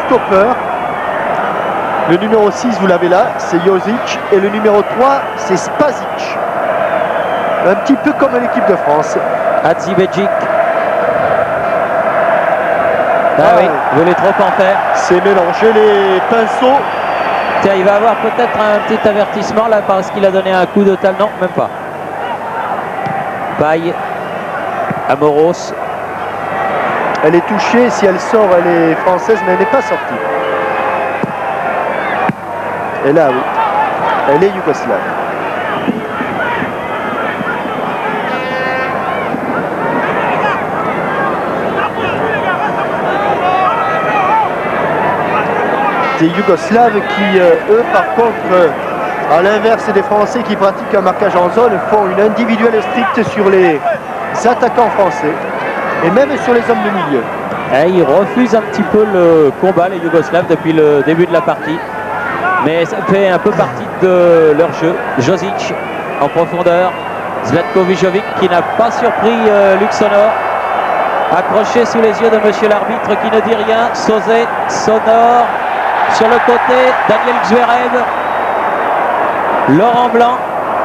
stoppeurs. Le numéro 6, vous l'avez là, c'est Josic. Et le numéro 3, c'est Spasic. Un petit peu comme l'équipe de France. Hadzibedzic. Oui, il voulait trop en faire. C'est mélanger les pinceaux. Tiens, il va avoir peut-être un petit avertissement là parce qu'il a donné un coup de talon. Non, même pas. Paille. Amoros. Elle est touchée, si elle sort, elle est française, mais elle n'est pas sortie. Et là, oui, elle est yougoslave. Des Yougoslaves qui, eux, par contre, à l'inverse des Français qui pratiquent un marquage en zone, font une individuelle stricte sur les attaquants français et même sur les hommes de milieu. Et ils refusent un petit peu le combat, les Yougoslaves, depuis le début de la partie. Mais ça fait un peu partie de leur jeu. Josic en profondeur. Zlatko Vijovic qui n'a pas surpris Luxonor. Accroché sous les yeux de monsieur l'arbitre qui ne dit rien. Sauzet, Sonor. Sur le côté, Daniel Zverev. Laurent Blanc,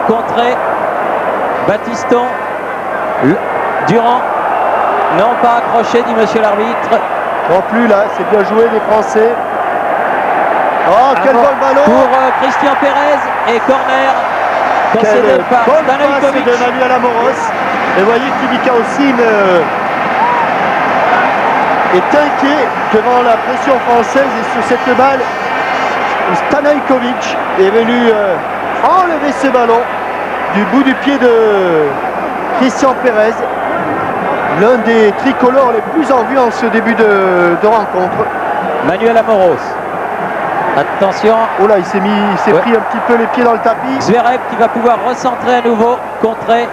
contré. Battiston. Durand. Non, pas accroché, dit monsieur l'arbitre. Non plus là, c'est bien joué des Français. Oh, quel bon ballon pour Christian Pérez et corner concédé par Stanojkovic de Manuel Amoros. Et voyez qu'Ivica aussi est inquiet devant la pression française et sur cette balle, Stanojkovic est venu enlever ce ballon du bout du pied de Christian Pérez, l'un des tricolores les plus en vue en ce début de rencontre. Manuel Amoros. Attention. Oh là, il s'est pris un petit peu les pieds dans le tapis. Zverev qui va pouvoir recentrer à nouveau, contrer.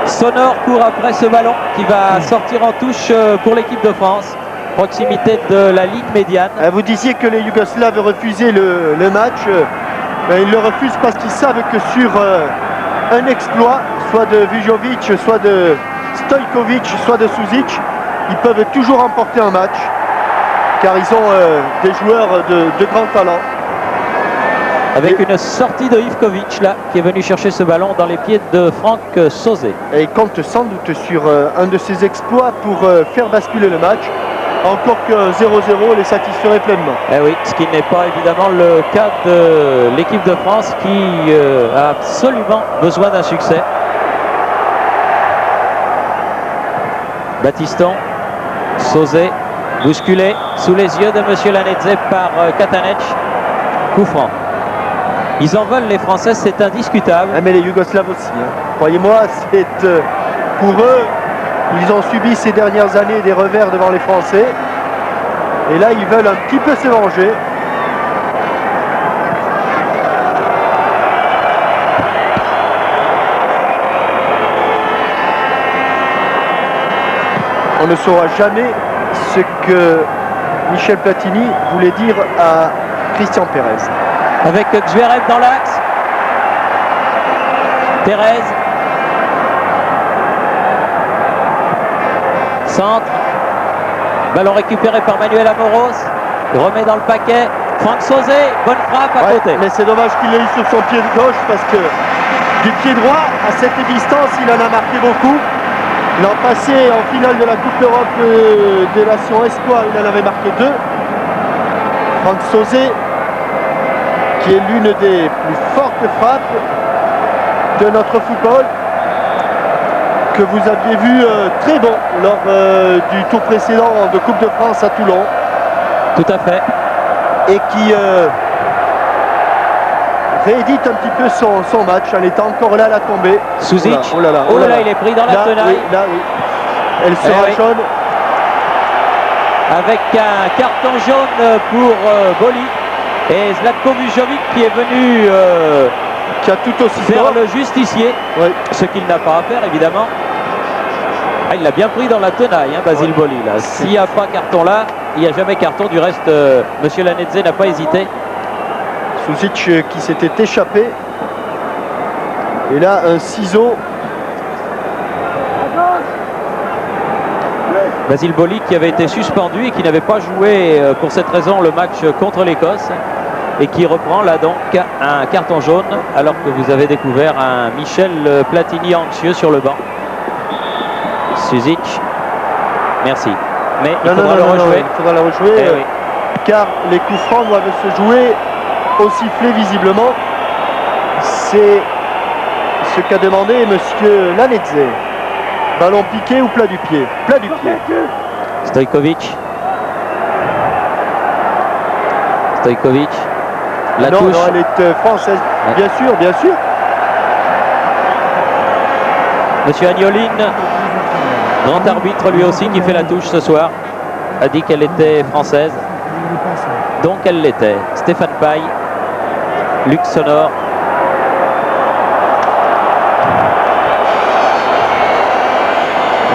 Sonor court après ce ballon qui va sortir en touche pour l'équipe de France. Proximité de la ligne médiane. Vous disiez que les Yougoslaves refusaient le match. Ils le refusent parce qu'ils savent que sur un exploit, soit de Vijovic, soit de Stojkovic, soit de Suzic, ils peuvent toujours remporter un match. Car ils ont des joueurs de grand talent. Avec une sortie de Ivkovic là, qui est venu chercher ce ballon dans les pieds de Franck Sauzet. Et il compte sans doute sur un de ses exploits pour faire basculer le match. Encore que 0-0 les satisferait pleinement. Eh oui, ce qui n'est pas évidemment le cas de l'équipe de France qui a absolument besoin d'un succès. Battiston, Sauzet, bousculé sous les yeux de monsieur Lanetze par Katanec. Coup franc. Ils en veulent les Français, c'est indiscutable. Mais les Yougoslaves aussi. Croyez-moi, c'est pour eux, ils ont subi ces dernières années des revers devant les Français. Et là, ils veulent un petit peu se venger. On ne saura jamais ce que Michel Platini voulait dire à Christian Pérez. Avec Zverev dans l'axe. Pérez. Centre. Ballon récupéré par Manuel Amoros. Il remet dans le paquet. Franck Sauzet. Bonne frappe à côté. Mais c'est dommage qu'il l'ait eu sur son pied de gauche parce que du pied droit, à cette distance, il en a marqué beaucoup. L'an passé, en finale de la Coupe d'Europe des Nations Espoir, il en avait marqué 2. Franck Sauzet, qui est l'une des plus fortes frappes de notre football, que vous aviez vu très bon lors du tour précédent de Coupe de France à Toulon. Tout à fait. Et qui réédite un petit peu son match en étant encore là à la tombée. Suzic. Oh là là, il est pris dans la tenaille. Oui, là, oui. Elle sera jaune. Avec un carton jaune pour Boli. Et Zlatko Vijovic qui est venu qui a tout aussi faire le justicier. Oui. Ce qu'il n'a pas à faire évidemment. Il l'a bien pris dans la tenaille, Basile Boli. S'il n'y a pas carton là, il n'y a jamais carton. Du reste, monsieur Lanetze n'a pas hésité. Suzic qui s'était échappé. Et là, un ciseau. Basile Boli qui avait été suspendu et qui n'avait pas joué pour cette raison le match contre l'Écosse et qui reprend là donc un carton jaune alors que vous avez découvert un Michel Platini anxieux sur le banc. Suzic, merci. Mais il faudra le rejouer. Il faudra le rejouer oui. Car les coups francs doivent se jouer au sifflet visiblement. C'est ce qu'a demandé monsieur Lanetze. Ballon piqué ou plat du pied? Plat du pied. Stojkovic. Stojkovic. La non, touche. non, elle est française. Ouais. Bien sûr, bien sûr. Monsieur Agnoline, grand arbitre lui aussi qui fait la touche ce soir, a dit qu'elle était française. Donc elle l'était. Stéphane Paille, Luc Sonor.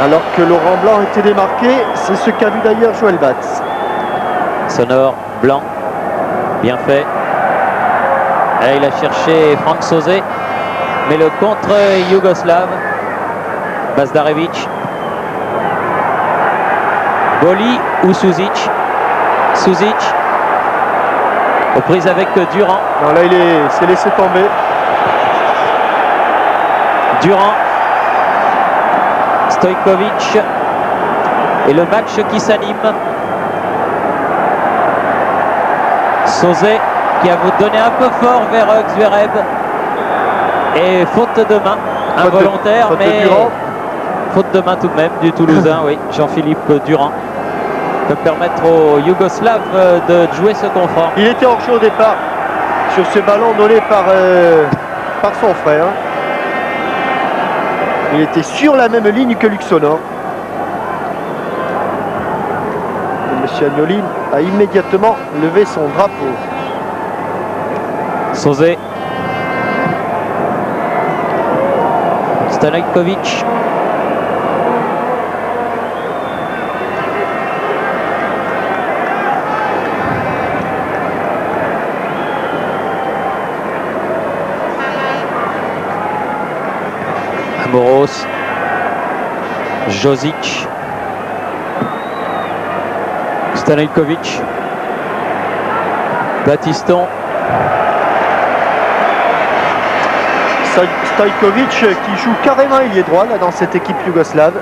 Alors que Laurent Blanc était démarqué, c'est ce qu'a vu d'ailleurs Joël Batz. Sonor, Blanc, bien fait. Et il a cherché Franck Sauzet, mais le contre yougoslave, Bazdarevic. Boli ou Suzic. Suzic, aux prises avec Durand. Non, là il s'est laissé tomber. Durand, Stojkovic, et le match qui s'anime. Sauzet qui a vous donné un peu fort vers Zverev et faute de main involontaire, mais faute de main tout de même du Toulousain, oui, Jean-Philippe Durand, peut permettre aux Yougoslaves de jouer ce confort. Il était hors jeu au départ sur ce ballon donné par son frère. Il était sur la même ligne que Luc Sonor. Monsieur Agnoline a immédiatement levé son drapeau. Sauzet, Stojkovic, Amoros, Josic, Stojkovic, Batiston, Stojkovic qui joue carrément ailier droit là, dans cette équipe yougoslave,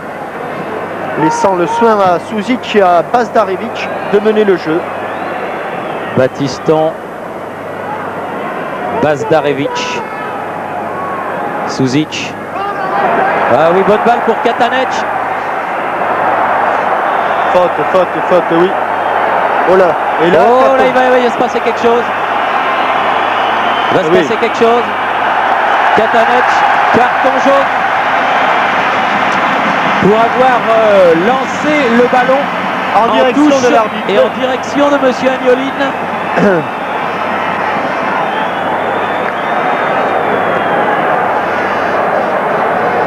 laissant le soin à Suzic et à Bazdarevic de mener le jeu. Batiston, Bazdarevic, Suzic. Ah oui, bonne balle pour Katanec. Faute, oui. Oh là, et là, oh là, il va se passer quelque chose. Il va se passer quelque chose. Katanec, carton jaune pour avoir lancé le ballon en direction touche de l'arbitre et en direction de monsieur Agnoline.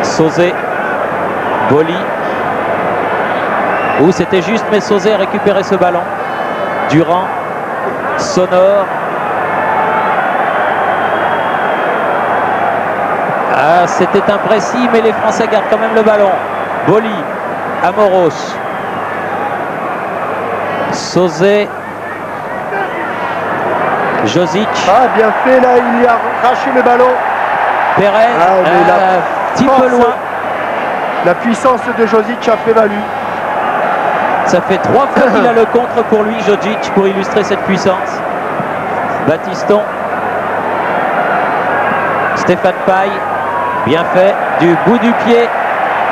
Sauzet, Boli. C'était juste, mais Sauzet a récupéré ce ballon. Durand, Sonor. Ah, c'était imprécis, mais les Français gardent quand même le ballon. Boli, Amoros, Sauzet, Josic. Ah, bien fait, là, il a arraché le ballon. Pérez, un petit peu loin. La puissance de Josic a prévalu. Ça fait 3 fois qu'il a le contre pour lui, Josic, pour illustrer cette puissance. Batiston, Stéphane Paille, bien fait, du bout du pied,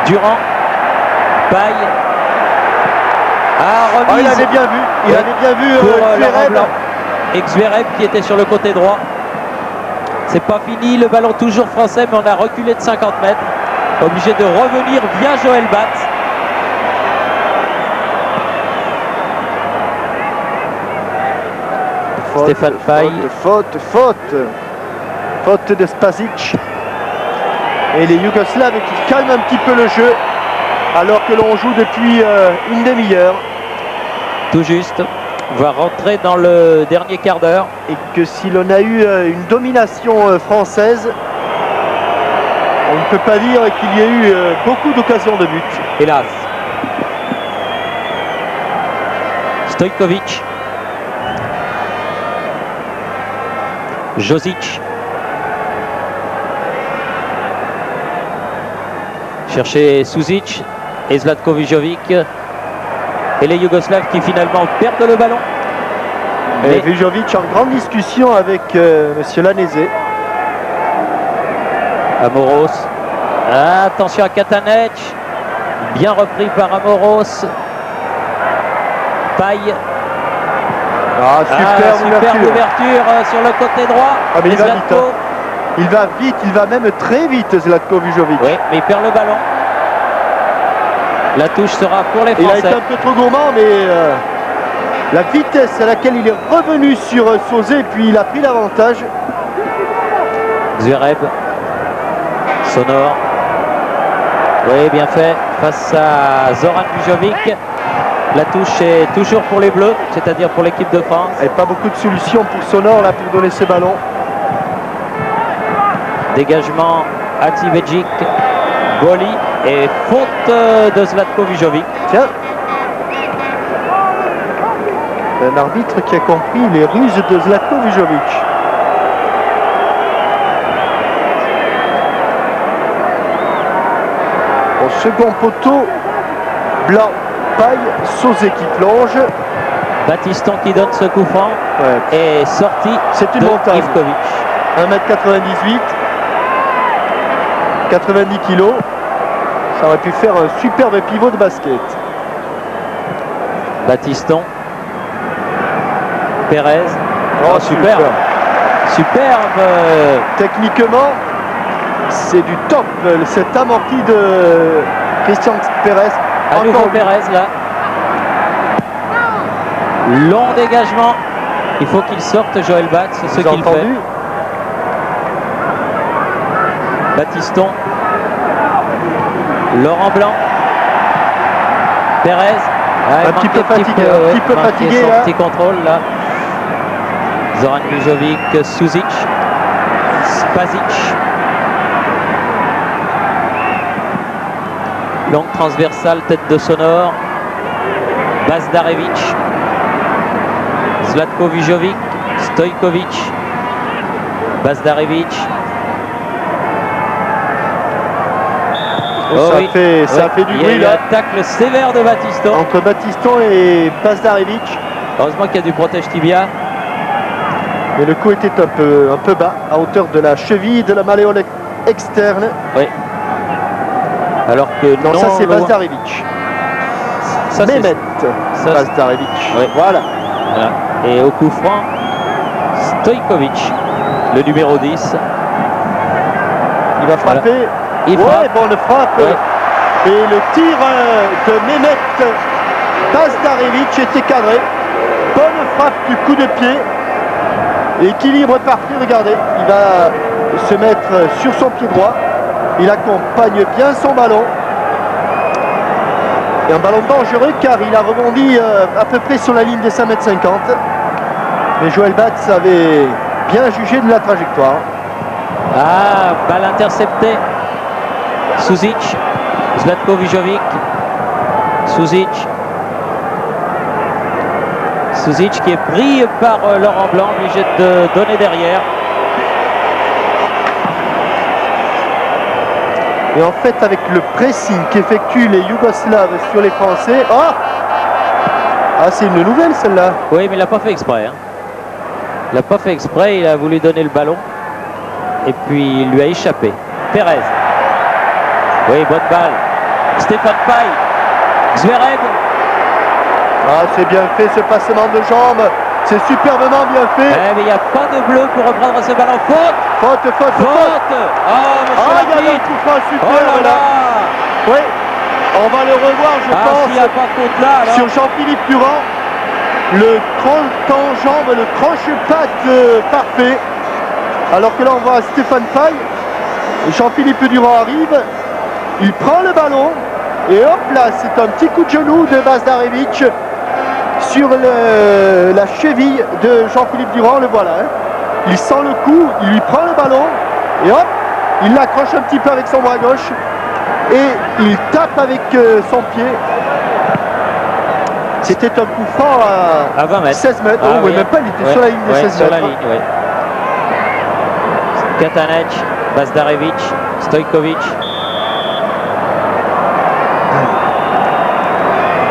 Durand, Paille. Remise. Il avait bien vu, il avait bien vu Zverev. Et Zverev qui était sur le côté droit. C'est pas fini, le ballon toujours français, mais on a reculé de 50 mètres. Obligé de revenir via Joël Batz. Stéphane Paille. Faute de Spasic. Et les Yougoslaves qui calment un petit peu le jeu alors que l'on joue depuis une demi-heure. Tout juste. On va rentrer dans le dernier quart d'heure. Et que si l'on a eu une domination française, on ne peut pas dire qu'il y a eu beaucoup d'occasions de but. Hélas. Stojkovic. Josic. Chercher Suzic et Zlatko Vijovic. Et les Yougoslaves qui finalement perdent le ballon. Et Vijovic en grande discussion avec monsieur Lanese. Amoros. Attention à Katanec. Bien repris par Amoros. Paille. Superbe ouverture sur le côté droit. Mais Et il va vite. Zlatko. Il va vite, il va même très vite, Zlatko Vijovic. Oui, mais il perd le ballon. La touche sera pour les Il a Français. été un peu trop gourmand, mais la vitesse à laquelle il est revenu sur Sauzé, puis il a pris l'avantage. Zverev. Sonor. Oui, bien fait. Face à Zoran Vijovic. La touche est toujours pour les Bleus, c'est-à-dire pour l'équipe de France. Et pas beaucoup de solutions pour Sonor là pour donner ses ballons. Dégagement Hadzibedzic, Boli et faute de Zlatko Vijovic. Tiens. Un arbitre qui a compris les ruses de Zlatko Vijovic. Au second poteau, Blanc, Paille, Sauzé qui plonge. Batiston qui donne ce coup franc Ouais. et sorti C'est une de montagne. Ivkovic. 1m98, 90 kg. Ça aurait pu faire un superbe pivot de basket. Batiston. Perez. Oh, superbe. Superbe. Techniquement, c'est du top. Cet amorti de Christian Perez. À nouveau Encore lui. Perez là. Long dégagement. Il faut qu'il sorte Joël Bat, c'est ce Vous avez qu'il fait. entendu? Batiston. Laurent Blanc. Perez. Ah, Un petit peu fatigué, un petit peu manqué fatigué, son là. petit contrôle là. Zoran Vijovic, Suzic, Spasic. Longue transversale, tête de Sonor. Bazdarevic. Zlatko Vijovic, Stojkovic. Bazdarevic. Ça a fait du Il y a bruit eu là. un tacle sévère de Batiston. Entre Batiston et Bazdarevic. Heureusement qu'il y a du protège tibia. Mais le coup était un peu bas, à hauteur de la cheville de la malléole externe. Oui. Alors que Non, ça c'est loin. Bazdarevic. Ça, c'est- Mehmet ça, Bazdarevic. Oui. Voilà. Voilà. Et au coup franc, Stojkovic, le numéro 10. Il va frapper. Il Ouais, frappe. bonne frappe. Ouais. Et le tir de Mehmet Bazdarevic était cadré. Bonne frappe du coup de pied. Équilibre parfait, regardez. Il va se mettre sur son pied droit. Il accompagne bien son ballon. Et un ballon dangereux car il a rebondi à peu près sur la ligne des 5,50 m. Mais Joël Batz avait bien jugé de la trajectoire. Ah, balle interceptée. Suzic, Zlatko Vijovic. Suzic. Suzic qui est pris par Laurent Blanc, obligé de donner derrière. Et en fait, avec le pressing qu'effectuent les Yougoslaves sur les Français... Oh, ah, c'est une nouvelle celle-là. Oui, mais il n'a pas fait exprès. Hein. Il n'a pas fait exprès, il a voulu donner le ballon. Et puis il lui a échappé. Perez. Oui, bonne balle. Stéphane Paille. Zverev. Ah, c'est bien fait ce passement de jambes. C'est superbement bien fait. Eh, mais il n'y a pas de bleu pour reprendre ce ballon. Faute. Faute, faute, faute. Faute. Ah, monsieur Ah, il y a un l'arbitre. coup franc Oh super là là. là. Oui, on va le revoir, je Ah, s'il n'y a pense, pas faute là, alors. sur Jean-Philippe Durand. Le croche en jambe, le croche-patte parfait. Alors que là, on voit Stéphane Paille. Jean-Philippe Durand arrive. Il prend le ballon. Et hop là, c'est un petit coup de genou de Bazdarevic sur la cheville de Jean-Philippe Durand. Le voilà. Hein. Il sent le coup, il lui prend le ballon. Et hop, il l'accroche un petit peu avec son bras gauche. Et il tape avec son pied. C'était un coup franc À 20 mètres. 16 mètres. Ah, Oh, oui, oui, même pas, il était ouais, sur la ligne des ouais, 16 sur mètres. la ligne, oui. Katanec, Bazdarevic, Stojkovic.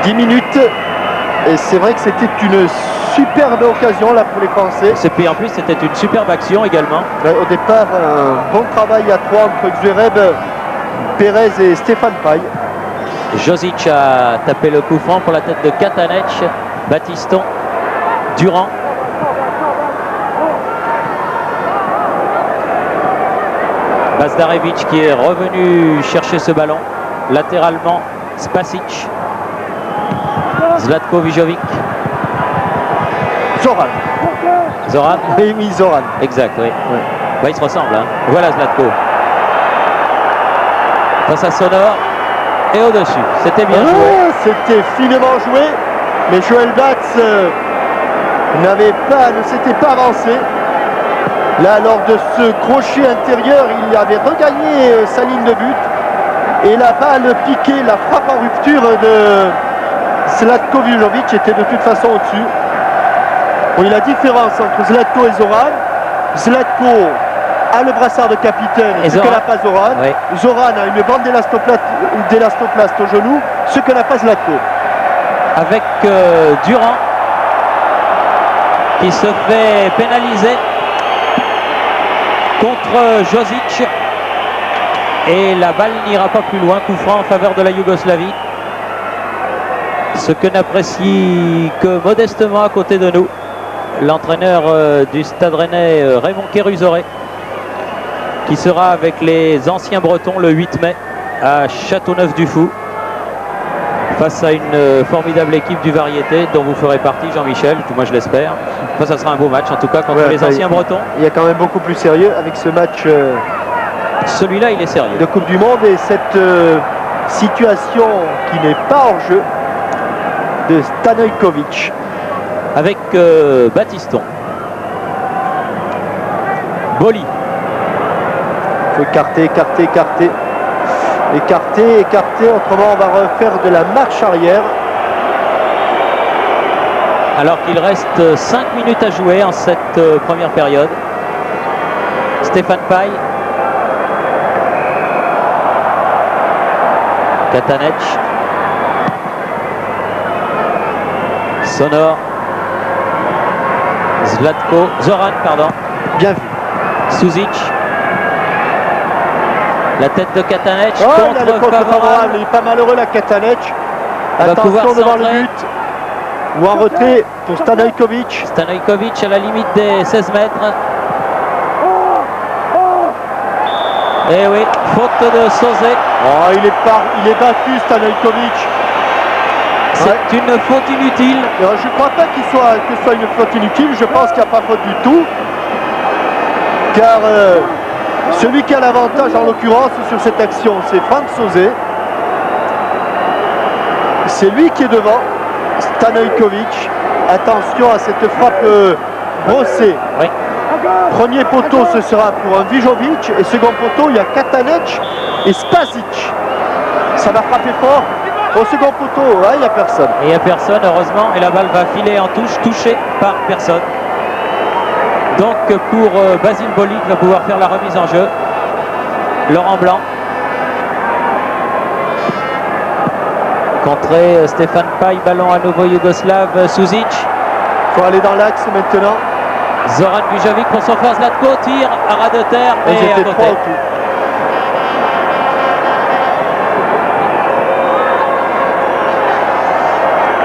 10 minutes. Et c'est vrai que c'était une superbe occasion là pour les Français. Et puis en plus, c'était une superbe action également. Au départ, un bon travail à 3 entre Zverev, Pérez et Stéphane Paille. Josic a tapé le coup franc pour la tête de Katanec, Batiston, Durand. Bazdarevic qui est revenu chercher ce ballon. Latéralement, Spasic. Zlatko Vijovic. Zoran. Zoran. Rémi Zoran. Exact, oui. Bah, ils se ressemblent. Hein. Voilà Zlatko. Face à Sonor. Et au-dessus. C'était bien joué. C'était finement joué. Mais Joël Batz ne s'était pas avancé. Là, lors de ce crochet intérieur, il avait regagné sa ligne de but. Et la balle piquée, la frappe en rupture de Zlatko Vijovic était de toute façon au-dessus. Bon, il y a la différence entre Zlatko et Zoran. Zlatko a le brassard de capitaine, ce que n'a pas Zoran. Oui. Zoran a une bande d'élastoplaste au genou, ce que n'a pas Zlatko. Avec Durand qui se fait pénaliser contre Josic. Et la balle n'ira pas plus loin. Coup franc en faveur de la Yougoslavie. Ce que n'apprécie que modestement à côté de nous l'entraîneur du Stade Rennais, Raymond Kérusoré, qui sera avec les anciens Bretons le 8 mai à Châteauneuf-du-Fou face à une formidable équipe du Variété dont vous ferez partie, Jean-Michel, tout moi je l'espère. Enfin, ça sera un beau match en tout cas contre les anciens Bretons. Il y a quand même beaucoup plus sérieux avec ce match. Celui-là, il est sérieux. De Coupe du Monde et cette situation qui n'est pas hors jeu de Stanojkovic. Avec Batiston. Boli. Il faut écarter, écarter, écarter. Écarter, écarter. Autrement, on va refaire de la marche arrière. Alors qu'il reste 5 minutes à jouer en cette première période. Stéphane Paille. Katanec. Sonor. Zlatko. Zoran, pardon. Bien vu. Suzic. La tête de Katanec. Contre favorable. Il n'est pas malheureux la Katanec. Attention devant le but. Ou en retrait pour Stanojkovic. Stanojkovic à la limite des 16 mètres. Et oui, faute de Sauzet. Oh, il est battu Stanojkovic. C'est une faute inutile. Alors, je ne crois pas que ce soit une faute inutile. Je pense qu'il n'y a pas faute du tout. Car celui qui a l'avantage en l'occurrence sur cette action, c'est Franck Sauzet. C'est lui qui est devant. Stanojkovic. Attention à cette frappe brossée. Oui. Premier poteau, ce sera pour un Vijovic. Et second poteau, il y a Katanec et Spasic. Ça va frapper fort. Au second poteau, il n'y a personne. Et il n'y a personne, heureusement. Et la balle va filer en touche, touchée par personne. Donc pour Basile Boli qui va pouvoir faire la remise en jeu. Laurent Blanc. Contré Stéphane Paille, ballon à nouveau yougoslave. Suzic. Il faut aller dans l'axe maintenant. Zoran Vijovic pour son frère Zlatko, tire à ras de terre, mais à côté.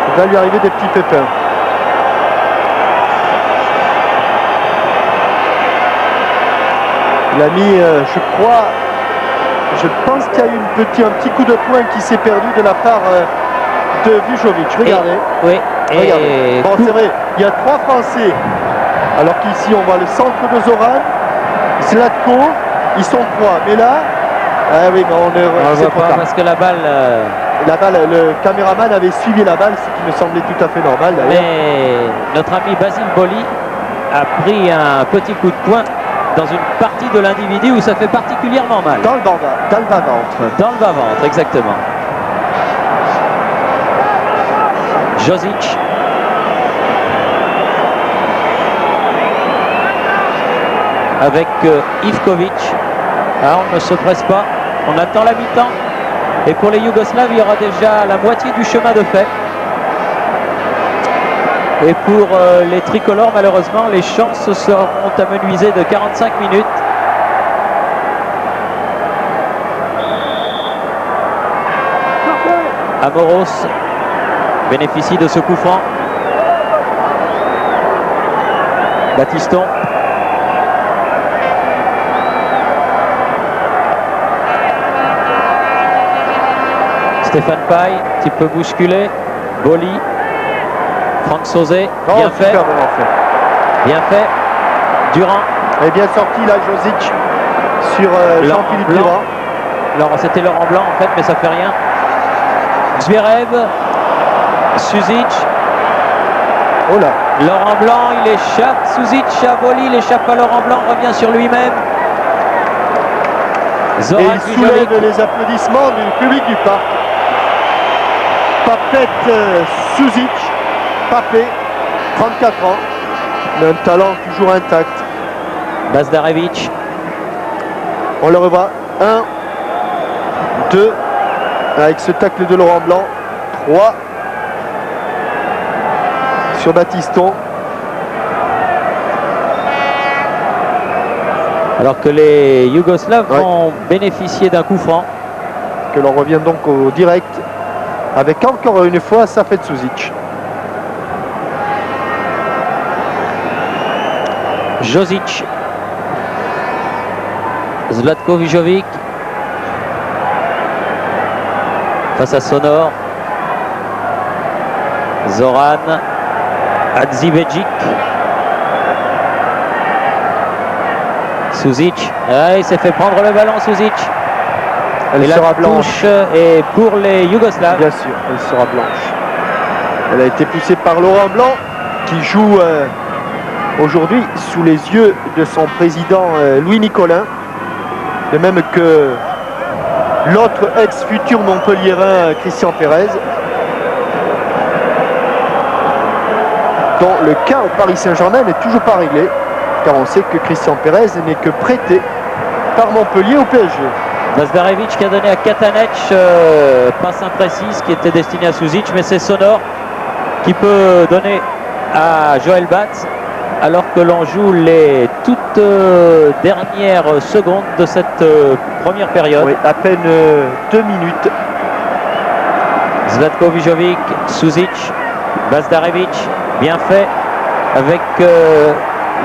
Il va lui arriver des petits pépins. Il a mis, je pense qu'il y a eu un petit coup de poing qui s'est perdu de la part de Vijovic. Regardez. Oui. Regardez. Bon, c'est vrai, il y a 3 Français. Alors qu'ici, on voit le centre de Zoran, Zlatko, ils sont 3. Mais là, oui, mais on voit pas parce que la balle, le caméraman avait suivi la balle, ce qui me semblait tout à fait normal d'ailleurs. Mais notre ami Basile Boli a pris un petit coup de poing dans une partie de l'individu où ça fait particulièrement mal. Dans le bas-ventre. Dans le bas-ventre, exactement. Josic. Avec Ivkovic. Ah, on ne se presse pas. On attend la mi-temps. Et pour les Yougoslaves, il y aura déjà la moitié du chemin de fait. Et pour les tricolores, malheureusement, les chances seront amenuisées de 45 minutes. Amoros bénéficie de ce coup franc. Battiston. Stéphane Paille, un petit peu bousculé. Boli. Franck Sauzet, bien fait. Bien fait. Durand. Et bien sorti là, Josic sur Jean-Philippe Durand. Alors c'était Laurent Blanc en fait, mais ça fait rien. Zverev. Suzic. Oh là. Laurent Blanc, il échappe. Suzic à Boli, il échappe à Laurent Blanc, revient sur lui-même. Et il soulève les applaudissements du public du parc. Papet Suzic. Papé, 34 ans, mais un talent toujours intact. Bazdarevic. On le revoit. 1, 2, avec ce tacle de Laurent Blanc. 3 sur Battiston. Alors que les Yougoslaves vont bénéficier d'un coup franc. Que l'on revient donc au direct avec encore une fois Safet Suzic. Josic. Zlatko Vijovic. Face à Sonor. Zoran. Hadzibedzic. Suzic. Ah, il s'est fait prendre le ballon, Suzic. Elle sera blanche. Et pour les Yougoslaves. Bien sûr, elle sera blanche. Elle a été poussée par Laurent Blanc qui joue aujourd'hui sous les yeux de son président Louis Nicolin. De même que l'autre ex-futur Montpelliérain Christian Pérez. Dont le cas au Paris Saint-Germain n'est toujours pas réglé. Car on sait que Christian Pérez n'est que prêté par Montpellier au PSG. Bazdarevic qui a donné à Katanec, passe imprécise qui était destinée à Suzic, mais c'est Sonor qui peut donner à Joël Batz alors que l'on joue les toutes dernières secondes de cette première période. Oui, à peine 2 minutes. Zlatko Vijovic, Suzic, Bazdarevic, bien fait avec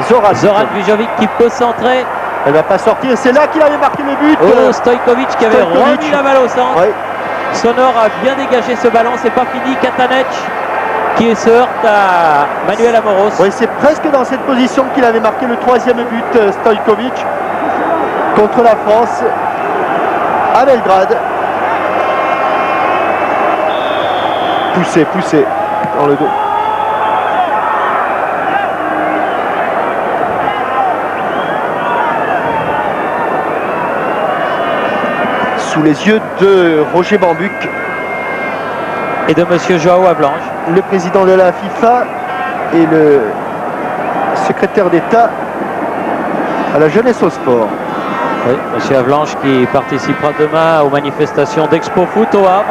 Zoran Vijovic qui peut centrer. Elle va pas sortir, c'est là qu'il avait marqué le but. Oh, Stojkovic qui avait remis la balle au centre. Oui. Sonor a bien dégagé ce ballon, c'est pas fini. Katanec qui se heurte à Manuel Amoros. Oui, c'est presque dans cette position qu'il avait marqué le 3e but, Stojkovic, contre la France à Belgrade. Poussé dans le dos. Sous les yeux de Roger Bambuc et de monsieur Joao Ablange, le président de la FIFA et le secrétaire d'État à la jeunesse au sport. Oui, monsieur Ablange qui participera demain aux manifestations d'Expo Foot au Havre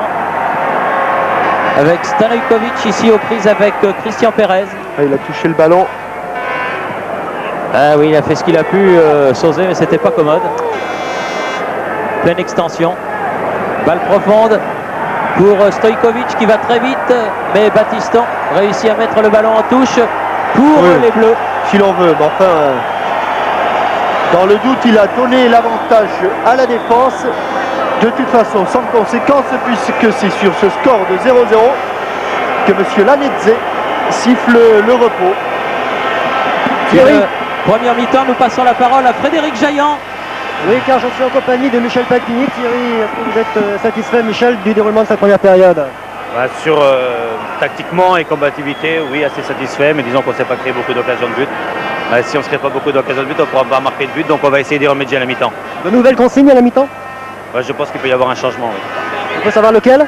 avec Stanojkovic ici aux prises avec Christian Pérez. Ah, il a touché le ballon. Ah oui, il a fait ce qu'il a pu, Sauzet, mais c'était pas commode. Pleine extension. Balle profonde pour Stojkovic qui va très vite, mais Battiston réussit à mettre le ballon en touche pour les Bleus. Si l'on veut, mais enfin, dans le doute, il a donné l'avantage à la défense. De toute façon, sans conséquence, puisque c'est sur ce score de 0-0 que M. Lanetze siffle le repos. Thierry, première mi-temps, nous passons la parole à Frédéric Jaillant. Oui, car je suis en compagnie de Michel Platini. Thierry, est-ce que vous êtes satisfait, Michel, du déroulement de cette première période? Sur tactiquement et combativité, oui, assez satisfait, mais disons qu'on ne s'est pas créé beaucoup d'occasions de but. Si on ne se crée pas beaucoup d'occasions de but, on ne pourra pas marquer de but, donc on va essayer d'y remédier à la mi-temps. De nouvelles consignes à la mi-temps? Je pense qu'il peut y avoir un changement. Oui. On peut savoir lequel?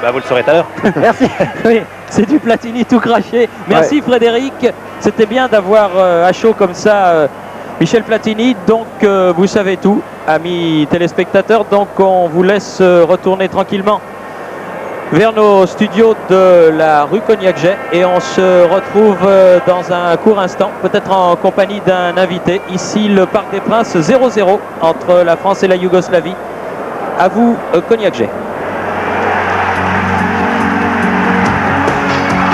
Vous le saurez tout à l'heure. Merci. Oui, c'est du Platini tout craché. Merci Frédéric. C'était bien d'avoir à chaud comme ça Michel Platini. Donc vous savez tout, amis téléspectateurs. Donc on vous laisse retourner tranquillement vers nos studios de la rue Cognac-Jay et on se retrouve dans un court instant, peut-être en compagnie d'un invité. Ici le Parc des Princes, 0-0 entre la France et la Yougoslavie. À vous, Cognac-Jay.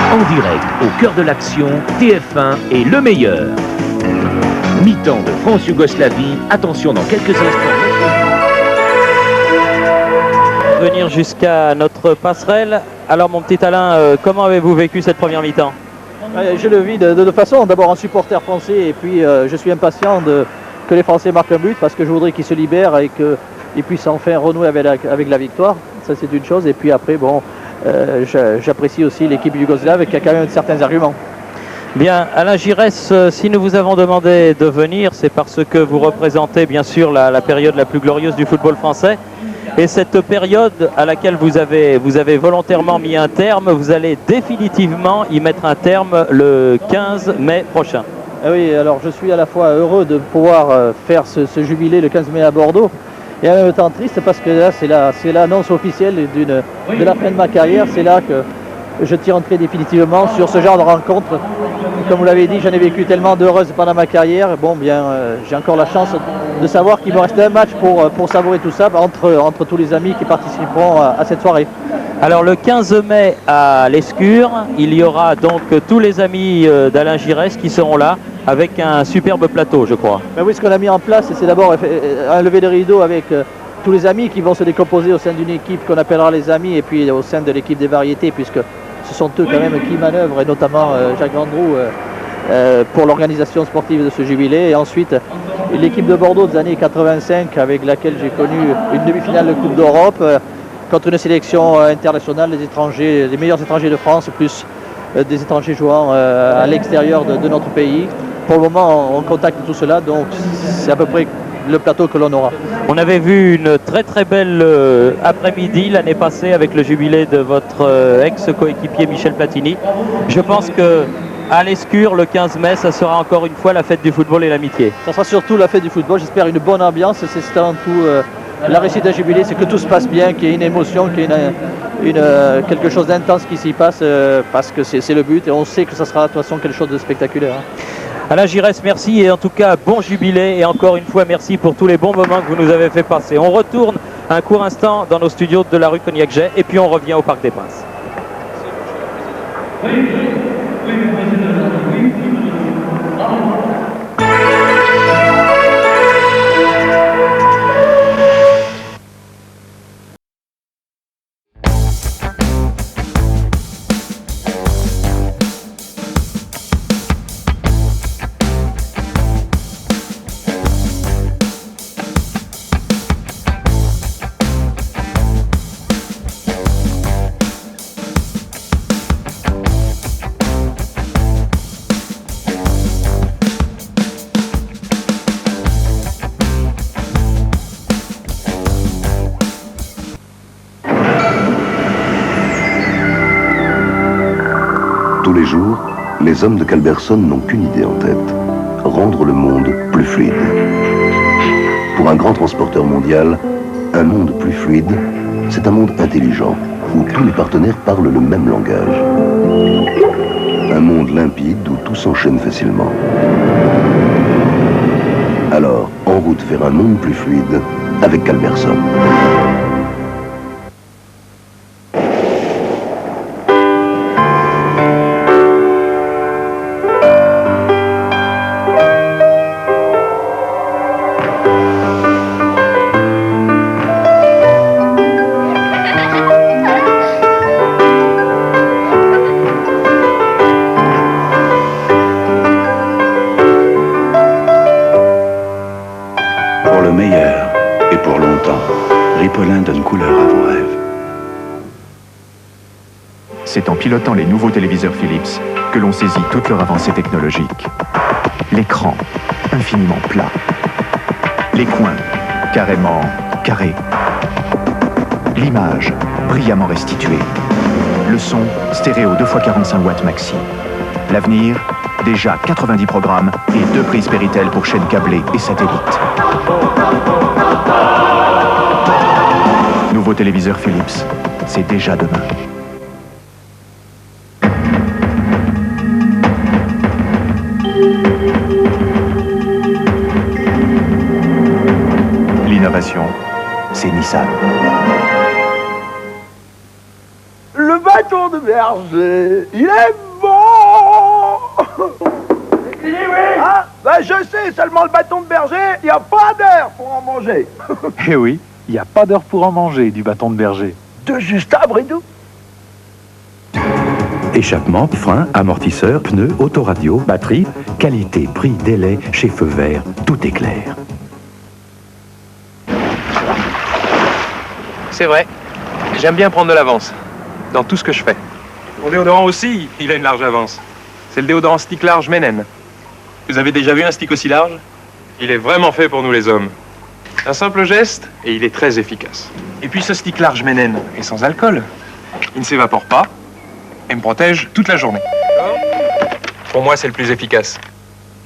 En direct, au cœur de l'action, TF1 est le meilleur. Mi-temps de France-Yougoslavie, attention dans quelques instants. Venir jusqu'à notre passerelle. Alors mon petit Alain, comment avez-vous vécu cette première mi-temps? Je le vis de deux façons. D'abord en supporter français et puis je suis impatient que les Français marquent un but parce que je voudrais qu'ils se libèrent et qu'ils puissent enfin renouer avec la victoire. Ça c'est une chose. Et puis après, bon, j'apprécie aussi l'équipe yougoslave qui a quand même certains arguments. Bien, Alain Giresse, si nous vous avons demandé de venir, c'est parce que vous représentez bien sûr la période la plus glorieuse du football français. Et cette période à laquelle vous avez volontairement mis un terme, vous allez définitivement y mettre un terme le 15 mai prochain. Ah oui, alors je suis à la fois heureux de pouvoir faire ce jubilé le 15 mai à Bordeaux et en même temps triste parce que là c'est l'annonce officielle de la fin de ma carrière. C'est là que je tirerai définitivement sur ce genre de rencontre. Comme vous l'avez dit, j'en ai vécu tellement d'heureuses pendant ma carrière. Bon, bien, j'ai encore la chance de savoir qu'il me reste un match pour savourer tout ça entre tous les amis qui participeront à cette soirée. Alors le 15 mai à l'Escure, il y aura donc tous les amis d'Alain Giresse qui seront là avec un superbe plateau, je crois. Ben oui, ce qu'on a mis en place, c'est d'abord un lever de rideau avec tous les amis qui vont se décomposer au sein d'une équipe qu'on appellera les amis et puis au sein de l'équipe des variétés, puisque ce sont eux quand même qui manœuvrent, et notamment Jacques Vendroux pour l'organisation sportive de ce jubilé. Et ensuite, l'équipe de Bordeaux des années 85 avec laquelle j'ai connu une demi-finale de Coupe d'Europe contre une sélection internationale des étrangers, les meilleurs étrangers de France, plus des étrangers jouant à l'extérieur de notre pays. Pour le moment, on contacte tout cela, donc c'est à peu près le plateau que l'on aura. On avait vu une très très belle après-midi l'année passée avec le jubilé de votre ex-coéquipier Michel Platini. Je pense que à l'Escure, le 15 mai, ça sera encore une fois la fête du football et l'amitié. Ça sera surtout la fête du football, j'espère une bonne ambiance. C'est avant tout la réussite d'un jubilé, c'est que tout se passe bien, qu'il y ait une émotion, qu'il y ait quelque chose d'intense qui s'y passe, parce que c'est le but et on sait que ça sera de toute façon quelque chose de spectaculaire. Alain Giresse, merci et en tout cas bon jubilé et encore une fois merci pour tous les bons moments que vous nous avez fait passer. On retourne un court instant dans nos studios de la rue Cognac-Jay et puis on revient au Parc des Princes. Tous les jours, les hommes de Calberson n'ont qu'une idée en tête, rendre le monde plus fluide. Pour un grand transporteur mondial, un monde plus fluide, c'est un monde intelligent, où tous les partenaires parlent le même langage. Un monde limpide où tout s'enchaîne facilement. Alors, en route vers un monde plus fluide, avec Calberson. Pour le meilleur et pour longtemps, Ripolin donne couleur à vos rêves. C'est en pilotant les nouveaux téléviseurs Philips que l'on saisit toute leur avancée technologique. L'écran, infiniment plat. Les coins, carrément carrés. L'image, brillamment restitué. Le son, stéréo 2x45 watts maxi. L'avenir, déjà 90 programmes et 2 prises Péritel pour chaînes câblées et satellites. Nouveau téléviseur Philips, c'est déjà demain. L'innovation, c'est Nissan. Le bâton de berger, il est bon. Ah, ben je sais, seulement le bâton de berger, il n'y a pas d'heure pour en manger. Eh oui, il n'y a pas d'heure pour en manger du bâton de berger. De Justin Bridou. Échappement, frein, amortisseur, pneus, autoradio, batterie, qualité, prix, délai, chez Feu Vert, tout est clair. C'est vrai, j'aime bien prendre de l'avance, dans tout ce que je fais. Mon déodorant aussi, il a une large avance. C'est le déodorant stick large Menen. Vous avez déjà vu un stick aussi large? Il est vraiment fait pour nous les hommes. Un simple geste, et il est très efficace. Et puis ce stick large Menen est sans alcool. Il ne s'évapore pas, et me protège toute la journée. Pour moi, c'est le plus efficace.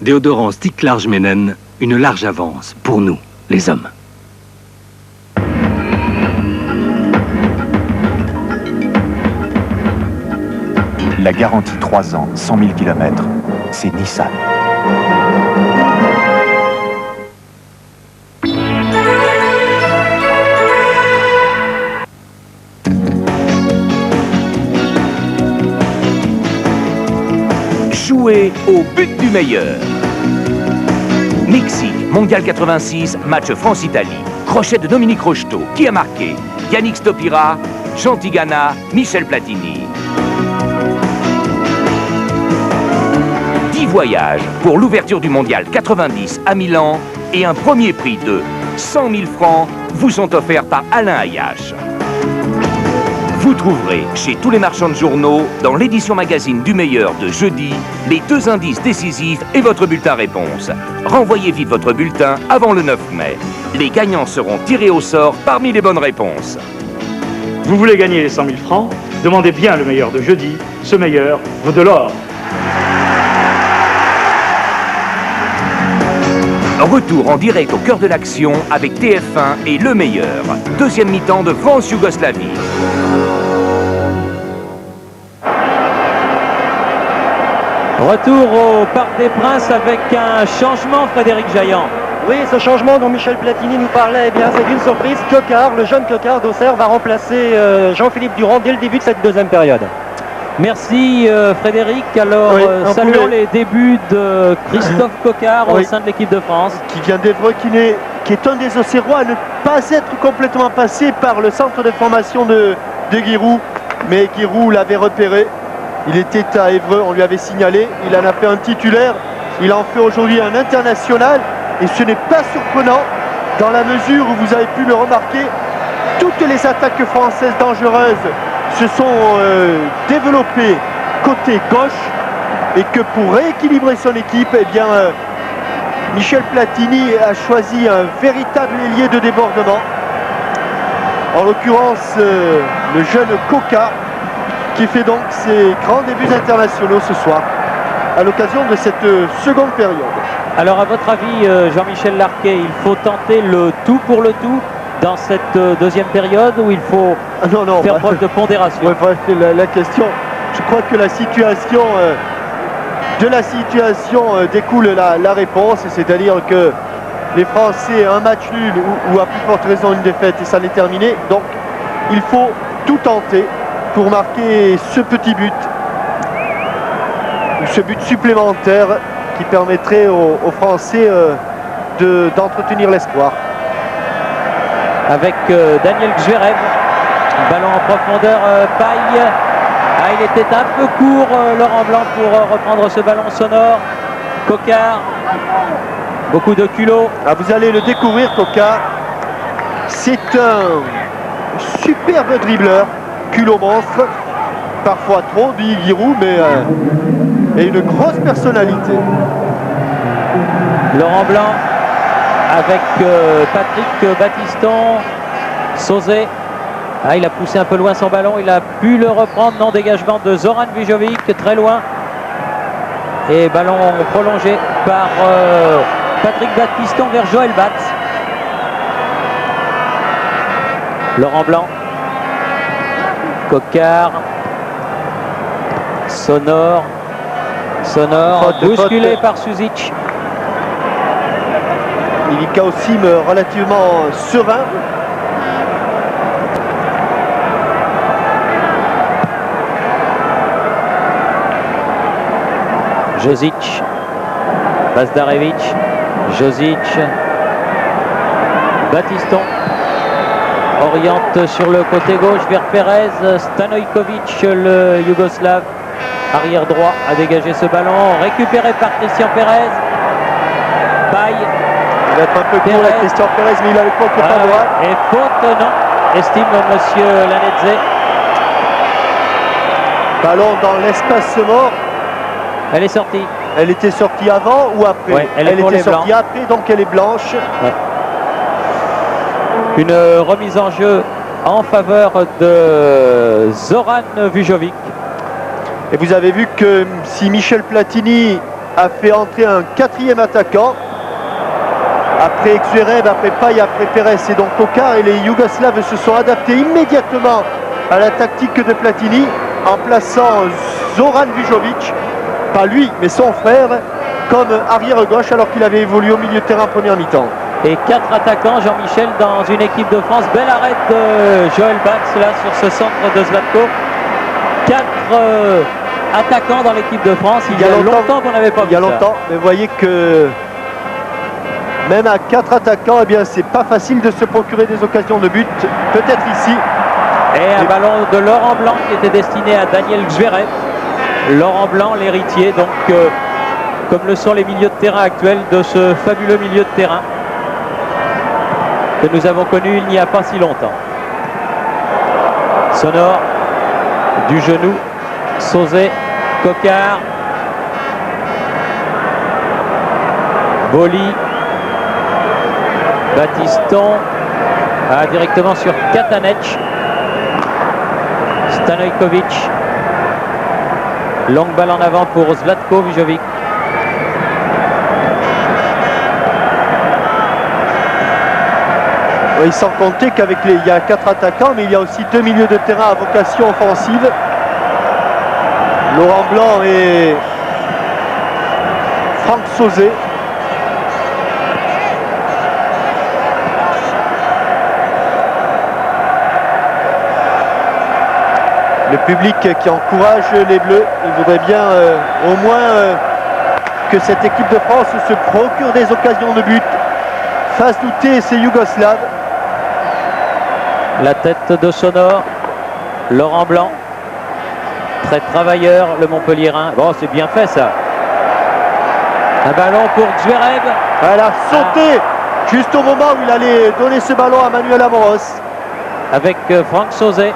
Déodorant stick large Menen, une large avance pour nous, les hommes. La garantie 3 ans, 100 000 km, c'est Nissan. Jouer au but du meilleur. Mexique, Mondial 86, match France-Italie. Crochet de Dominique Rocheteau. Qui a marqué? Yannick Stopira, Jean Tigana, Michel Platini. 10 voyages pour l'ouverture du Mondial 90 à Milan et un premier prix de 100 000 francs vous sont offerts par Alain Ayache. Vous trouverez chez tous les marchands de journaux, dans l'édition magazine du meilleur de jeudi, les 2 indices décisifs et votre bulletin réponse. Renvoyez vite votre bulletin avant le 9 mai. Les gagnants seront tirés au sort parmi les bonnes réponses. Vous voulez gagner les 100 000 francs? Demandez bien le meilleur de jeudi. Ce meilleur vaut de l'or. Retour en direct au cœur de l'action avec TF1 et le meilleur. Deuxième mi-temps de France-Yougoslavie. Retour au Parc des Princes avec un changement, Frédéric Jaillant. Oui, ce changement dont Michel Platini nous parlait, eh bien, c'est une surprise. Coquard, le jeune Coquard d'Auxerre, va remplacer Jean-Philippe Durand dès le début de cette deuxième période. Merci Frédéric. Alors, Oui, saluons les débuts de Christophe Coquard au Oui. sein de l'équipe de France. Qui vient d'Evreux, qui est un des Auxerrois à ne pas être complètement passé par le centre de formation de Giroud. Mais Giroud l'avait repéré. Il était à Évreux, on lui avait signalé. Il en a fait un titulaire. Il en fait aujourd'hui un international. Et ce n'est pas surprenant dans la mesure où vous avez pu le remarquer. Toutes les attaques françaises dangereuses se sont développées côté gauche. Et que pour rééquilibrer son équipe, eh bien, Michel Platini a choisi un véritable ailier de débordement. En l'occurrence, le jeune Coca, qui fait donc ses grands débuts internationaux ce soir, à l'occasion de cette seconde période. Alors, à votre avis, Jean-Michel Larquet, il faut tenter le tout pour le tout dans cette deuxième période ou il faut faire preuve de pondération? Ouais, bref, la question, je crois que la situation... de la situation découle la réponse, c'est-à-dire que les Français, un match nul ou à plus forte raison une défaite et ça n'est terminé. Donc il faut tout tenter pour marquer ce petit but, ou ce but supplémentaire qui permettrait aux Français d'entretenir l'espoir. Avec Daniel Gzverev, ballon en profondeur, Paille. Ah, il était un peu court, Laurent Blanc, pour reprendre ce ballon sonore. Coquard, beaucoup de culot. Ah, vous allez le découvrir, Coquard. C'est un superbe dribbleur, culot monstre. Parfois trop, dit Giroud, mais et une grosse personnalité. Laurent Blanc avec Patrick Battiston, Sauzet. Ah, il a poussé un peu loin son ballon, il a pu le reprendre. Non, dégagement de Zoran Vujovic, très loin. Et ballon prolongé par Patrick Battiston vers Joël Batz. Laurent Blanc. Coquard. Sonor. Bousculé par Suzic. Milica aussi relativement serein. Josic, Bazdarevic, Josic, Battiston oriente sur le côté gauche vers Perez. Stanojkovic, le Yougoslave, arrière droit, a dégagé ce ballon, récupéré par Christian Perez. Paille. Il va être un peu court là, Christian Perez, mais il a le contre pas droit. Et faute, non, estime monsieur Lanetze. Ballon dans l'espace mort. Elle est sortie. Elle était sortie avant ou après? Ouais, elle était sortie après, donc elle est blanche. Ouais. Une remise en jeu en faveur de Zoran Vujovic. Et vous avez vu que si Michel Platini a fait entrer un 4e attaquant, après Xvereb, après Paille, après Perez et donc Coquard, et les Yougoslaves se sont adaptés immédiatement à la tactique de Platini en plaçant Zoran Vujovic, pas lui, mais son frère, comme arrière gauche alors qu'il avait évolué au milieu de terrain en première mi-temps. Et 4 attaquants, Jean-Michel, dans une équipe de France. Bel arrêt de Joël Batz là sur ce centre de Zlatko. 4 attaquants dans l'équipe de France. Il y a longtemps qu'on n'avait pas vu ça. Il y a longtemps, mais vous voyez que même à 4 attaquants, eh bien, c'est pas facile de se procurer des occasions de but. Peut-être ici. Et un ballon de Laurent Blanc qui était destiné à Daniel Xvereb. Laurent Blanc, l'héritier, donc comme le sont les milieux de terrain actuels de ce fabuleux milieu de terrain que nous avons connu il n'y a pas si longtemps. Sonor, du genou, Sauzet, Coquard, Boli, Battiston, directement sur Katanec, Stanojkovic. Longue balle en avant pour Zlatko Vujovic. Oui, sans compter qu'avec il y a 4 attaquants, mais il y a aussi 2 milieux de terrain à vocation offensive. Laurent Blanc et Franck Sauzet. Le public qui encourage les Bleus, il voudrait bien au moins que cette équipe de France se procure des occasions de but, fasse douter ces Yougoslaves. La tête de Sonor, Laurent Blanc, très travailleur, le Montpellierin. Bon, c'est bien fait ça. Un ballon pour Xvereb. Elle a sauté juste au moment où il allait donner ce ballon à Manuel Amoros. Avec Franck Sauzet.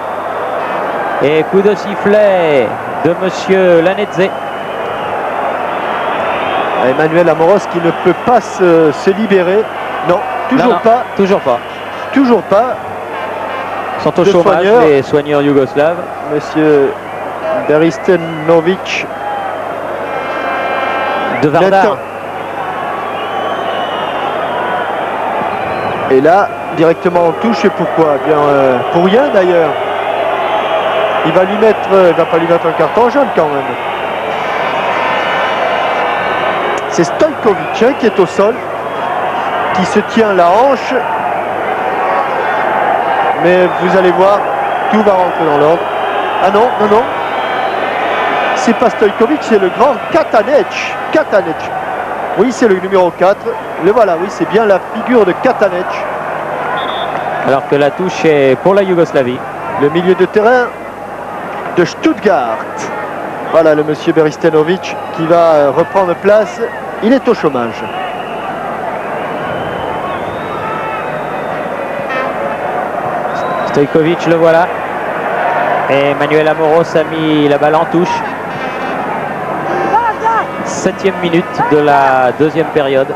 Et coup de sifflet de monsieur Lanetze. Emmanuel Amoros qui ne peut pas se libérer. Non, toujours pas. Toujours pas. Toujours pas. Sont au chômage les soigneurs yougoslaves. Monsieur Beristenovic de Vardar. Et là, directement en touche. Et pourquoi? Bien, pour rien d'ailleurs. Il va lui mettre, il va pas lui mettre un carton jaune quand même. C'est Stojkovic qui est au sol, qui se tient la hanche. Mais vous allez voir, tout va rentrer dans l'ordre. Ah non, non, non. C'est pas Stojkovic, c'est le grand Katanec. Katanec. Oui, c'est le numéro 4. Le voilà, oui, c'est bien la figure de Katanec. Alors que la touche est pour la Yougoslavie. Le milieu de terrain de Stuttgart. Voilà le monsieur Beristenovic qui va reprendre place. Il est au chômage. Stojkovic, le voilà. Et Manuel Amoros a mis la balle en touche. 7e minute de la deuxième période.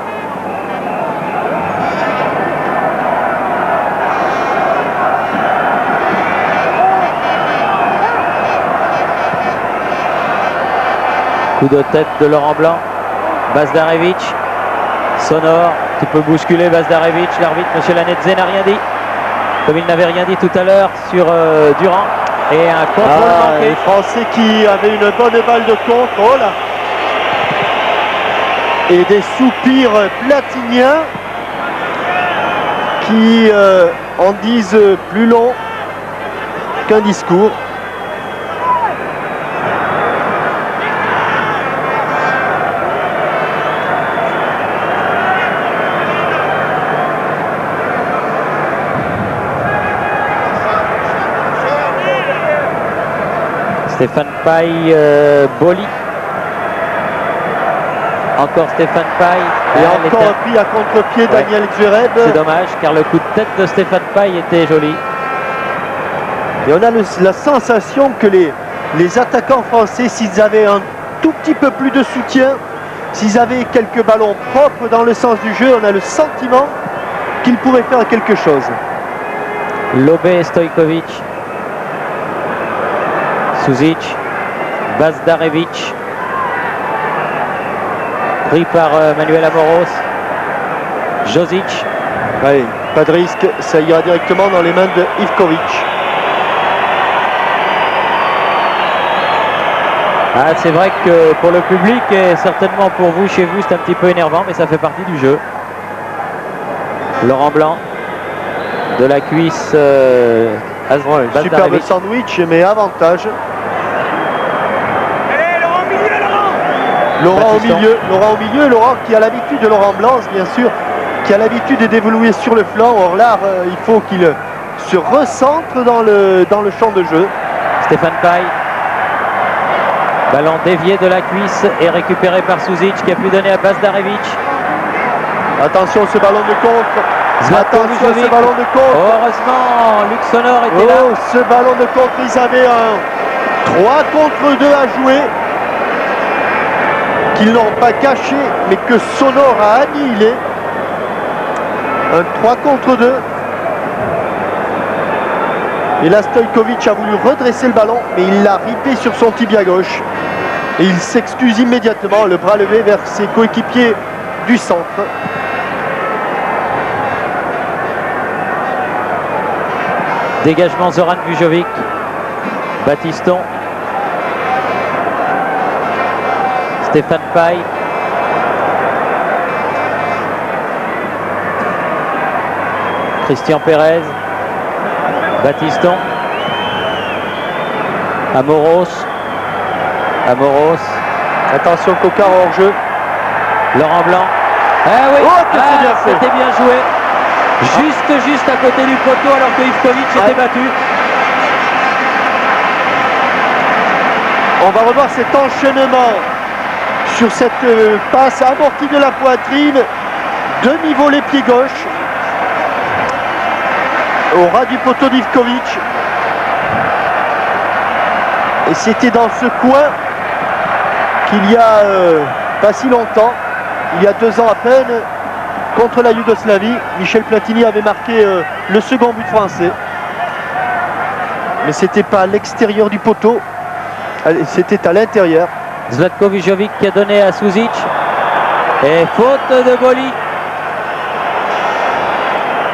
Coup de tête de Laurent Blanc. Bazdarevic. Sonore qui peut bousculer Bazdarevic. L'arbitre, M. Lanetze, n'a rien dit. Comme il n'avait rien dit tout à l'heure sur Durand. Et un contrôle manqué. Les Français qui avaient une bonne balle de contre. Oh là. Et des soupirs platiniens qui en disent plus long qu'un discours. Stéphane Paille, Boli. Encore Stéphane Paille. Et encore un pris à contre-pied, Daniel Zverev. C'est dommage car le coup de tête de Stéphane Paille était joli. Et on a la sensation que les attaquants français, s'ils avaient un tout petit peu plus de soutien, s'ils avaient quelques ballons propres dans le sens du jeu, on a le sentiment qu'ils pourraient faire quelque chose. Lobé, Stojkovic. Suzic. Bazdarevic. Pris par Manuel Amoros. Josic. Allez, pas de risque, ça ira directement dans les mains de Ivkovic. Ah, c'est vrai que pour le public et certainement pour vous chez vous, c'est un petit peu énervant, mais ça fait partie du jeu. Laurent Blanc de la cuisse. Superbe sandwich, mais avantage. Laurent au milieu, Laurent qui a l'habitude de Laurent Blanc, bien sûr, qui a l'habitude d'évoluer sur le flanc. Or là, il faut qu'il se recentre dans le champ de jeu. Stéphane Paille. Ballon dévié de la cuisse et récupéré par Suzic qui a pu donner à Bazdarevic. Attention ce ballon de contre. Attention ce ballon de contre. Heureusement, Luc Sonore était là. Ce ballon de contre, ils avaient un 3 contre 2 à jouer. Qu'ils n'ont pas caché, mais que Sonore a annihilé. Un 3 contre 2. Et là, Stojkovic a voulu redresser le ballon, mais il l'a ripé sur son tibia gauche. Et il s'excuse immédiatement, le bras levé vers ses coéquipiers du centre. Dégagement Zoran Vujovic. Batiston. Stéphane Paille. Christian Pérez. Batiston. Amoros. Attention, Coquard hors jeu. Laurent Blanc. Ah oui, c'était bien joué. Juste à côté du poteau alors que Ivkovic était battu. On va revoir cet enchaînement sur cette passe amortie de la poitrine. Demi-volée pied gauche. Au ras du poteau d'Ivkovic. Et c'était dans ce coin qu'il y a pas si longtemps, il y a 2 ans à peine, contre la Yougoslavie, Michel Platini avait marqué le second but français. Mais c'était pas à l'extérieur du poteau, c'était à l'intérieur. Zlatko Vujovic qui a donné à Suzic. Et faute de Boli.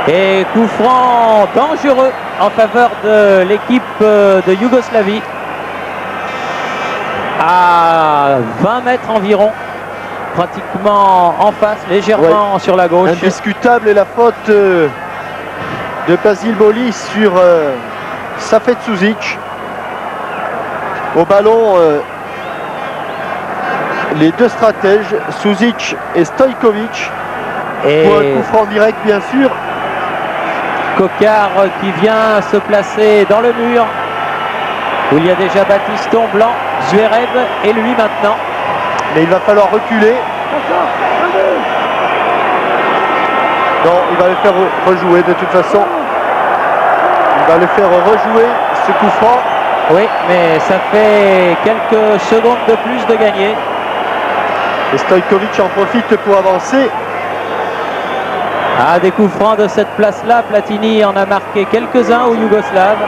Et coup franc dangereux en faveur de l'équipe de Yougoslavie. À 20 mètres environ, pratiquement en face, légèrement sur la gauche. Indiscutable la faute de Basile Boli sur Safet Suzic. Au ballon, les deux stratèges, Suzic et Stojkovic. Pour un coup franc direct, bien sûr. Coquard qui vient se placer dans le mur où il y a déjà Batiston, Blanc, Zverev et lui maintenant. Mais il va falloir reculer. Non, il va le faire rejouer de toute façon. Il va le faire rejouer ce coup franc. Oui, mais ça fait quelques secondes de plus de gagner. Et Stojkovic en profite pour avancer. Ah, des coups francs de cette place-là, Platini en a marqué quelques-uns aux Yougoslaves.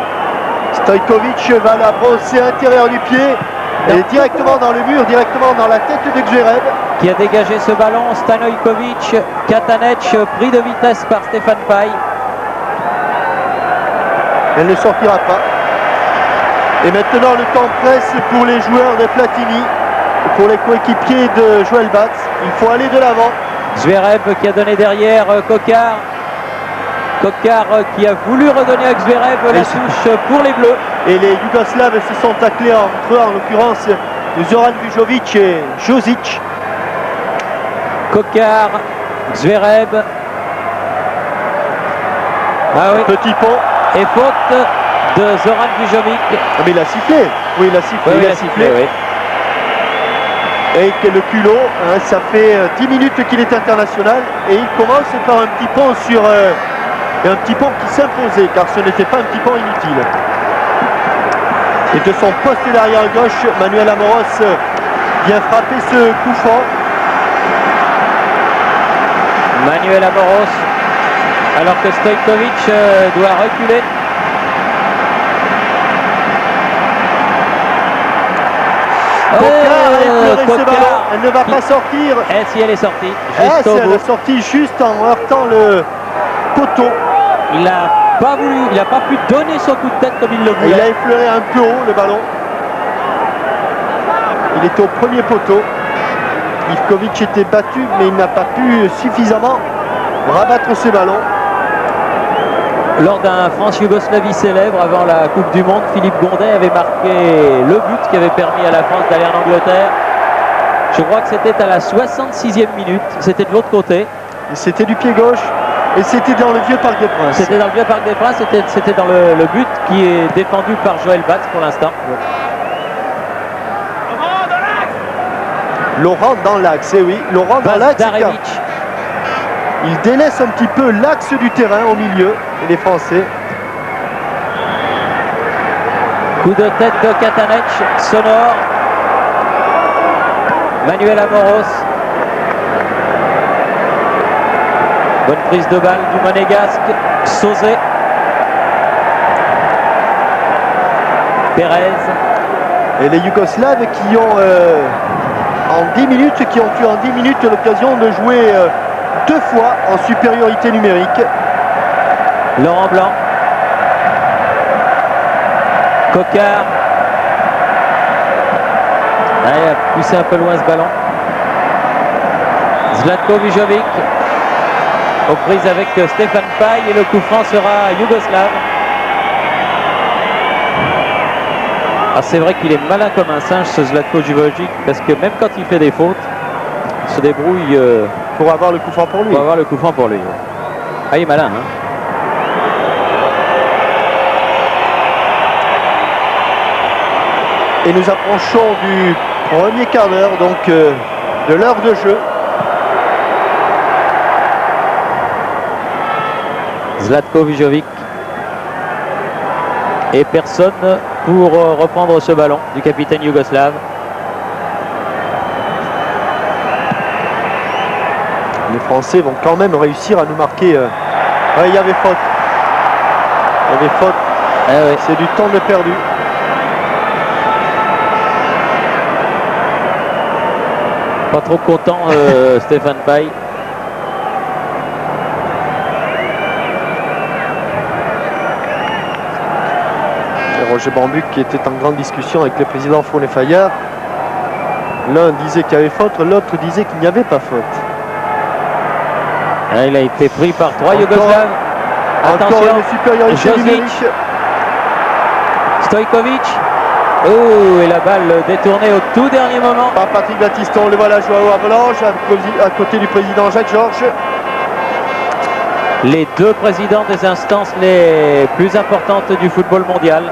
Stojkovic va la brosser intérieur du pied. Et directement dans le mur, directement dans la tête de Gzverev. Qui a dégagé ce ballon. Stanojkovic, Katanec, pris de vitesse par Stéphane Paille. Elle ne sortira pas. Et maintenant le temps presse pour les joueurs de Platini, pour les coéquipiers de Joël Batz. Il faut aller de l'avant. Zverev qui a donné derrière Kokar. Kokar qui a voulu redonner à Zverev la touche pour les Bleus. Et les Yougoslaves se sont taclés entre eux, en l'occurrence Zoran Vujovic et Josic. Kokar, Zverev. Ah oui. Petit pont. Et faute de Zoran Vujovic. Ah, mais il a sifflé. Oui, il a sifflé. Oui, il a sifflé, oui. Et que le culot, hein, ça fait 10 minutes qu'il est international. Et il commence par un petit pont sur... un petit pont qui s'imposait, car ce n'était pas un petit pont inutile. Et de son poste d'arrière gauche, Manuel Amoros vient frapper ce coup franc. Manuel Amoros, alors que Stojkovic doit reculer. Kokar a effleuré ce ballon, elle ne va pas sortir. Et si elle est sortie, juste au bout. Elle est sortie juste en heurtant le poteau. Il n'a pas voulu, il n'a pas pu donner son coup de tête comme il le voulait. Il a effleuré un peu haut le ballon. Il était au premier poteau. Ivkovic était battu, mais il n'a pas pu suffisamment rabattre ce ballon. Lors d'un France-Yougoslavie célèbre avant la Coupe du Monde, Philippe Gondet avait marqué le but qui avait permis à la France d'aller en Angleterre. Je crois que c'était à la 66e minute. C'était de l'autre côté. Et c'était du pied gauche. Et c'était dans le vieux Parc des Princes. C'était dans le vieux Parc des Princes. C'était dans le but qui est défendu par Joël Batz pour l'instant. Ouais. Laurent dans l'axe, eh oui. Laurent dans l'axe. Il délaisse un petit peu l'axe du terrain au milieu, les Français. Coup de tête de Katanec, sonore. Manuel Amoros. Bonne prise de balle du Monégasque. Sauzé. Pérez. Et les Yougoslaves qui ont en 10 minutes, qui ont eu en 10 minutes l'occasion de jouer 2 fois en supériorité numérique. Laurent Blanc. Kokar. Ah, il a poussé un peu loin ce ballon. Zlatko Vujovic. Aux prises avec Stéphane Paille et le coup franc sera yougoslave. Ah, c'est vrai qu'il est malin comme un singe ce Zlatko Vujovic, parce que même quand il fait des fautes, il se débrouille pour avoir le coup franc pour lui. Pour avoir le coup franc pour lui. Ah, il est malin, hein. Et nous approchons du premier quart d'heure, donc de l'heure de jeu. Zlatko Vujovic. Et personne pour reprendre ce ballon du capitaine yougoslave. Les Français vont quand même réussir à nous marquer. Ouais, il y avait faute. Il y avait faute. Ah ouais. C'est du temps de perdu. Pas trop content Stéphane Paille. Roger Bambuc qui était en grande discussion avec le président Fournet-Fayard. L'un disait qu'il y avait faute, l'autre disait qu'il n'y avait pas faute. Ah, il a été pris par 3 Yougoslaves. Encore une supériorité numérique. Stojkovic. Oh, et la balle détournée au tout dernier moment. Par Patrick Battiston, le voilà Joao Avalanche à côté du président Jacques Georges. Les deux présidents des instances les plus importantes du football mondial.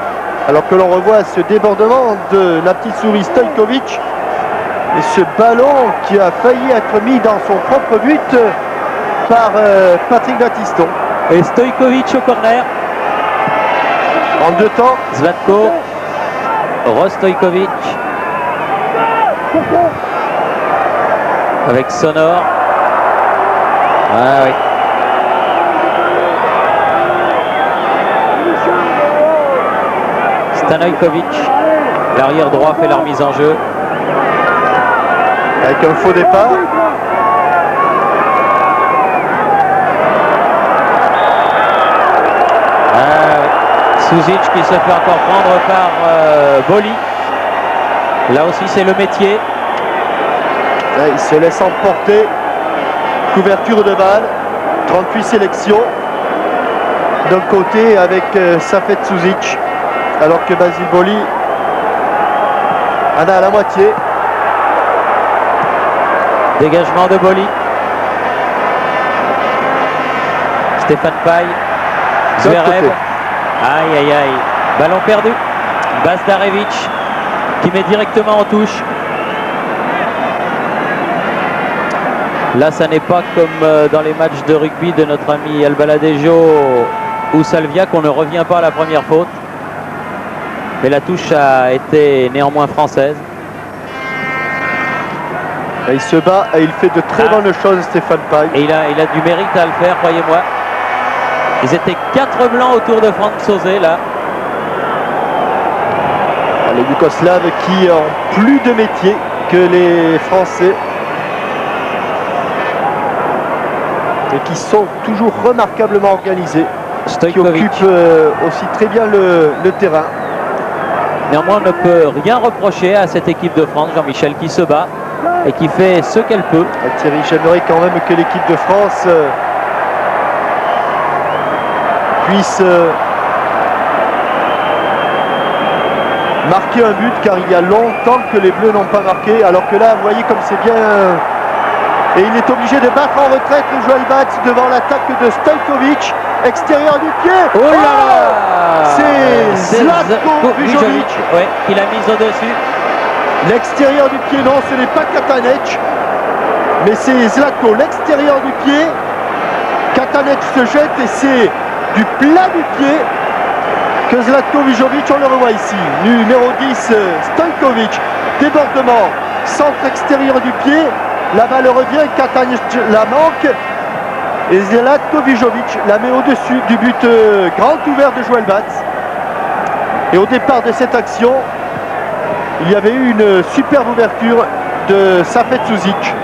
Alors que l'on revoit ce débordement de la petite souris Stojkovic et ce ballon qui a failli être mis dans son propre but par Patrick Battiston. Et Stojkovic au corner. En 2 temps. Zlatko. Stojkovic. Avec Sonor. Ah oui. Stanojkovic. L'arrière droit fait la remise en jeu. Avec un faux départ. Suzic qui se fait encore prendre par Boli. Là aussi c'est le métier. Là, il se laisse emporter. Couverture de balle. 38 sélections. D'un côté avec Safet Suzic. Alors que Basile Boli en a à la moitié. Dégagement de Boli. Stéphane Paille. Zverev. Aïe aïe aïe. Ballon perdu. Bazdarevic qui met directement en touche. Là, ça n'est pas comme dans les matchs de rugby de notre ami Albaladejo ou Salvia qu'on ne revient pas à la première faute. Mais la touche a été néanmoins française. Et il se bat et il fait de très bonnes choses, Stéphane Paille. Et il a du mérite à le faire, croyez-moi. Ils étaient 4 blancs autour de Franck Sauzet là. Les Yougoslaves qui ont plus de métier que les Français. Et qui sont toujours remarquablement organisés. Qui occupent aussi très bien le terrain. Néanmoins, on ne peut rien reprocher à cette équipe de France, Jean-Michel, qui se bat et qui fait ce qu'elle peut. Thierry, j'aimerais quand même que l'équipe de France puisse marquer un but, car il y a longtemps que les Bleus n'ont pas marqué, alors que là, vous voyez comme c'est bien... Et il est obligé de battre en retraite le Joël Batz devant l'attaque de Stojkovic, extérieur du pied. Oh là là, c'est Zlatko Vujovic qui l'a mise au-dessus. L'extérieur du pied, non, ce n'est pas Katanec, mais c'est Zlatko, l'extérieur du pied. Katanec se jette et c'est du plat du pied que Zlatko Vujovic, on le revoit ici. Numéro 10, Stojkovic, débordement, centre extérieur du pied. La balle revient, Katanec la manque. Et Zlatko Vujovic la met au-dessus du but grand ouvert de Joël Batz. Et au départ de cette action, il y avait eu une superbe ouverture de Safet Suzic.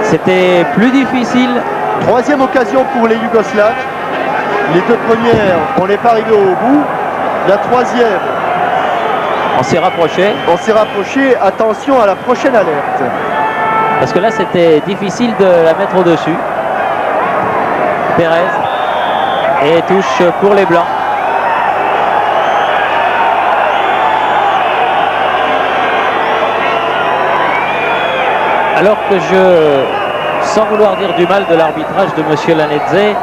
C'était plus difficile. Troisième occasion pour les Yougoslaves. Les deux premières, on n'est pas arrivé au bout. La troisième, on s'est rapproché. On s'est rapproché. Attention à la prochaine alerte. Parce que là, c'était difficile de la mettre au-dessus. Pérez. Et touche pour les Blancs. Alors que sans vouloir dire du mal de l'arbitrage de M. Lanedze,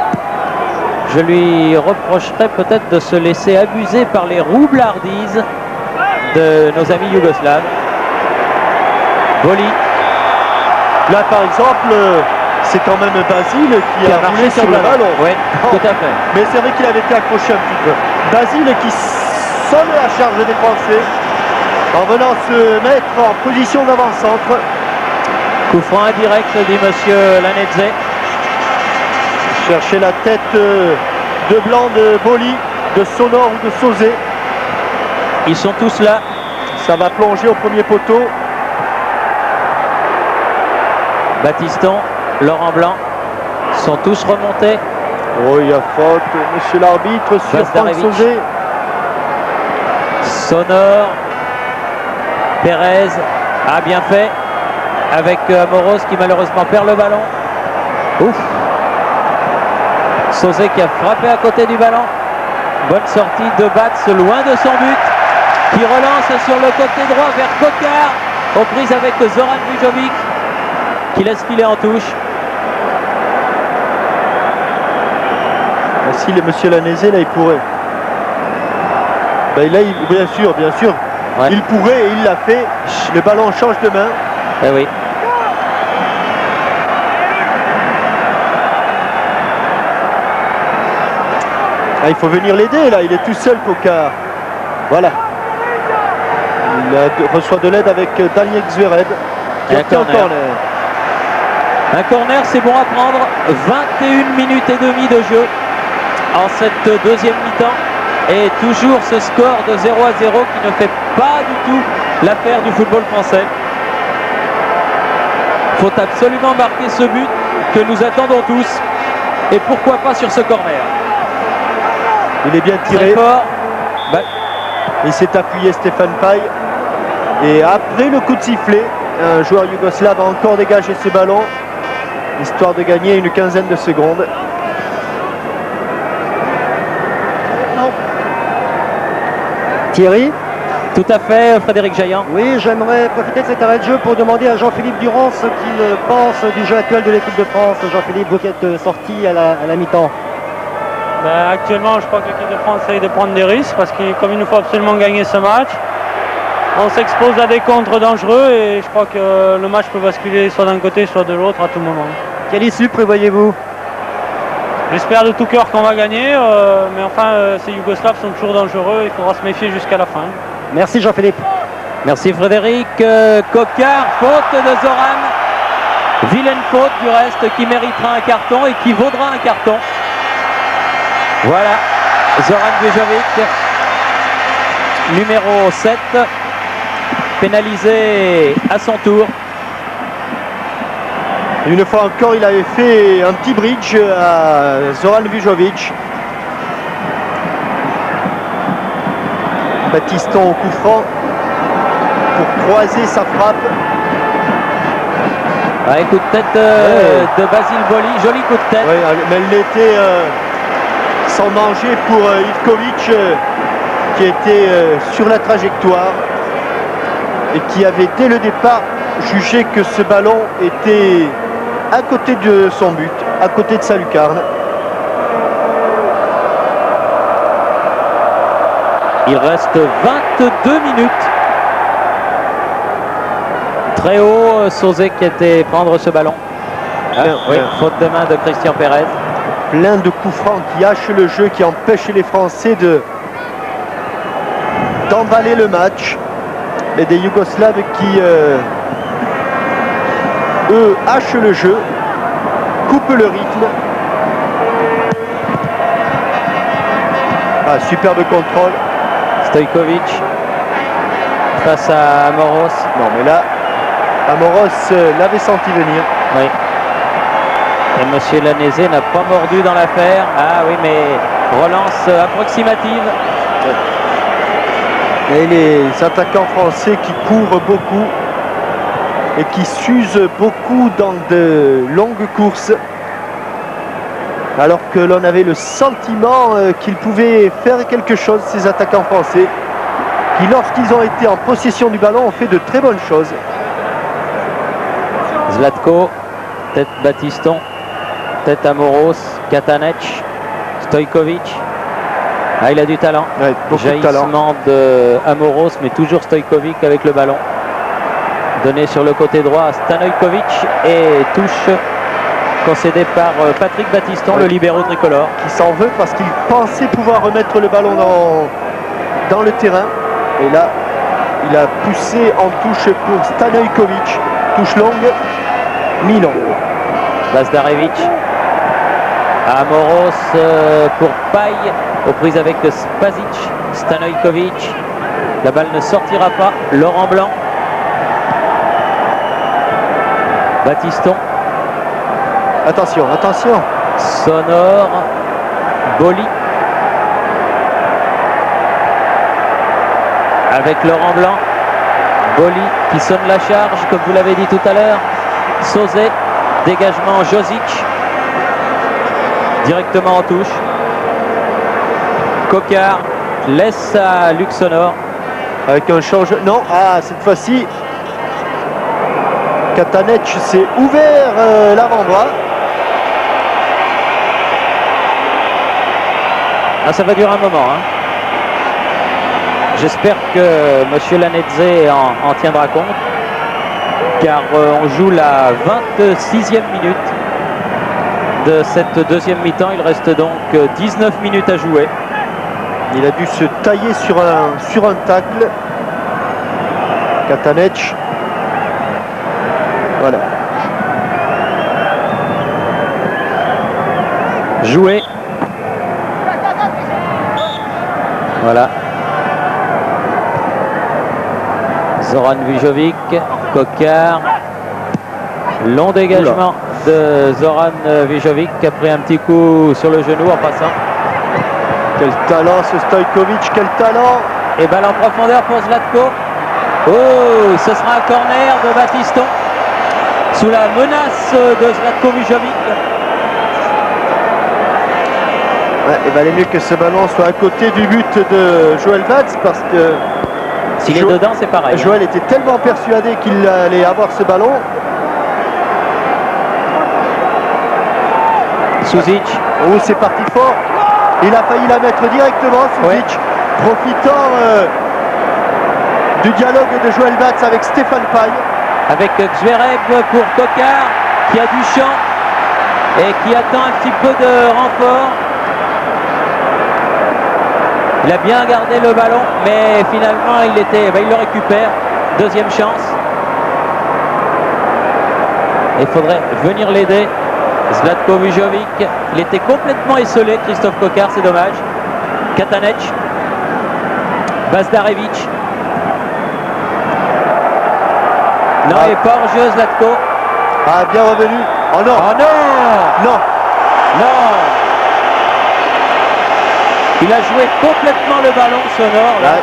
je lui reprocherais peut-être de se laisser abuser par les roublardises de nos amis yougoslaves. Boli. Là, par exemple, c'est quand même Basile qui a roulé sur le ballon. Oui, tout à fait. Mais c'est vrai qu'il avait été accroché un petit peu. Basile qui sonne la charge des Français en venant se mettre en position d'avant-centre. Coup franc indirect, dit monsieur Lanedze. Chercher la tête de blanc de Boli, de Sonor ou de Sauzet. Ils sont tous là. Ça va plonger au premier poteau. Baptiston, Laurent Blanc sont tous remontés. Oh, il y a faute, monsieur l'arbitre, sur Franck Sauzet. Sonor. Pérez a bien fait. Avec Amoros qui malheureusement perd le ballon. Ouf. Sauzet qui a frappé à côté du ballon. Bonne sortie de Batz loin de son but. Qui relance sur le côté droit vers Kokar. Aux prises avec Zoran Vujovic. Qui laisse filer en touche. Si le monsieur Lanedze, là, il pourrait. Ben, là, bien sûr. Ouais. Il pourrait et il l'a fait. Le ballon change de main. Eh oui. Ah, il faut venir l'aider là, il est tout seul Kokar. Voilà. Il reçoit de l'aide avec Daniel Zverev. Un corner. Un corner, c'est bon à prendre. 21 minutes et demie de jeu en cette deuxième mi-temps. Et toujours ce score de 0-0 qui ne fait pas du tout l'affaire du football français. Il faut absolument marquer ce but que nous attendons tous. Et pourquoi pas sur ce corner. Il est bien tiré. Très fort. Il s'est appuyé Stefan Paj. Et après le coup de sifflet, un joueur yougoslave a encore dégagé ce ballon, histoire de gagner une quinzaine de secondes. Thierry? Tout à fait, Frédéric Jaillant. Oui, j'aimerais profiter de cet arrêt de jeu pour demander à Jean-Philippe Durand ce qu'il pense du jeu actuel de l'équipe de France. Jean-Philippe, vous qui êtes sorti à la mi-temps. Actuellement, je crois que l'équipe de France essaye de prendre des risques parce que comme il nous faut absolument gagner ce match, on s'expose à des contres dangereux et je crois que le match peut basculer soit d'un côté, soit de l'autre à tout moment. Quelle issue prévoyez-vous? J'espère de tout cœur qu'on va gagner, mais enfin, ces Yougoslaves sont toujours dangereux, il faudra se méfier jusqu'à la fin. Merci Jean-Philippe. Merci Frédéric. Coquard, faute de Zoran. Vilaine faute du reste qui méritera un carton et qui vaudra un carton. Voilà, Zoran Vujovic, numéro 7, pénalisé à son tour. Une fois encore, il avait fait un petit bridge à Zoran Vujovic. Batiston au coup franc pour croiser sa frappe. Un coup de tête de Basile Boli, joli coup de tête. Ouais, mais elle était sans danger pour Ivkovic qui était sur la trajectoire et qui avait dès le départ jugé que ce ballon était à côté de son but, à côté de sa lucarne. Il reste 22 minutes. Très haut, Sauzet qui était prendre ce ballon. Faute de main de Christian Pérez. Plein de coups francs qui hachent le jeu, qui empêchent les Français d'emballer le match. Et des Yougoslaves qui, eux, hachent le jeu, coupent le rythme. Superbe contrôle. Stojkovic face à Amoros. Non mais là, Amoros l'avait senti venir. Oui. Et Monsieur Lanézé n'a pas mordu dans l'affaire. Ah oui, mais relance approximative. Et les attaquants français qui courent beaucoup et qui s'usent beaucoup dans de longues courses. Alors que l'on avait le sentiment qu'ils pouvaient faire quelque chose, ces attaquants français, qui lorsqu'ils ont été en possession du ballon ont fait de très bonnes choses. Zlatko, tête Batiston, tête Amoros, Katanec, Stojkovic. Ah, il a du talent. Ouais, jaillissement de Amoros, mais toujours Stojkovic avec le ballon. Donné sur le côté droit à Stanojkovic et touche concédé par Patrick Batiston, le libéro tricolore. Qui s'en veut parce qu'il pensait pouvoir remettre le ballon dans le terrain. Et là, il a poussé en touche pour Stanojkovic. Touche longue, mi-longue. Bazdarevic. Amoros pour Paj, aux prises avec Spasic. Stanojkovic. La balle ne sortira pas. Laurent Blanc. Batiston. Attention, attention. Sonore. Boli. Avec Laurent Blanc. Boli qui sonne la charge, comme vous l'avez dit tout à l'heure. Sauzet. Dégagement Josic. Directement en touche. Coquard laisse à Luc Sonore. Avec un changement. Non, cette fois-ci, Katanec s'est ouvert l'avant-bras. Ça va durer un moment. J'espère que M. Lanézé en tiendra compte. Car on joue la 26e minute de cette deuxième mi-temps. Il reste donc 19 minutes à jouer. Il a dû se tailler sur un tacle. Katanec. Voilà. Joué. Zoran Vijovic, Coquard. Long dégagement de Zoran Vijovic qui a pris un petit coup sur le genou en passant. Quel talent ce Stojkovic, quel talent! Et balle en profondeur pour Zlatko. Oh, ce sera un corner de Battiston sous la menace de Zlatko Vijovic. Ouais, il valait mieux que ce ballon soit à côté du but de Joël Batz parce que s'il est dedans, c'est pareil. Joël était tellement persuadé qu'il allait avoir ce ballon. Suzic. Oh, c'est parti fort. Il a failli la mettre directement, Suzic, profitant du dialogue de Joël Batz avec Stéphane Paille. Avec Zverev pour Coquard qui a du champ et qui attend un petit peu de renfort. Il a bien gardé le ballon, mais finalement il le récupère. Deuxième chance. Il faudrait venir l'aider. Zlatko Vijovic, il était complètement esselé, Christophe Coquard, c'est dommage. Katanec, Bazdarevic. Non, il n'est pas hors jeu, Zlatko. Ah, bien revenu. Oh non. Oh non. Non. Non. Il a joué complètement le ballon sonore là.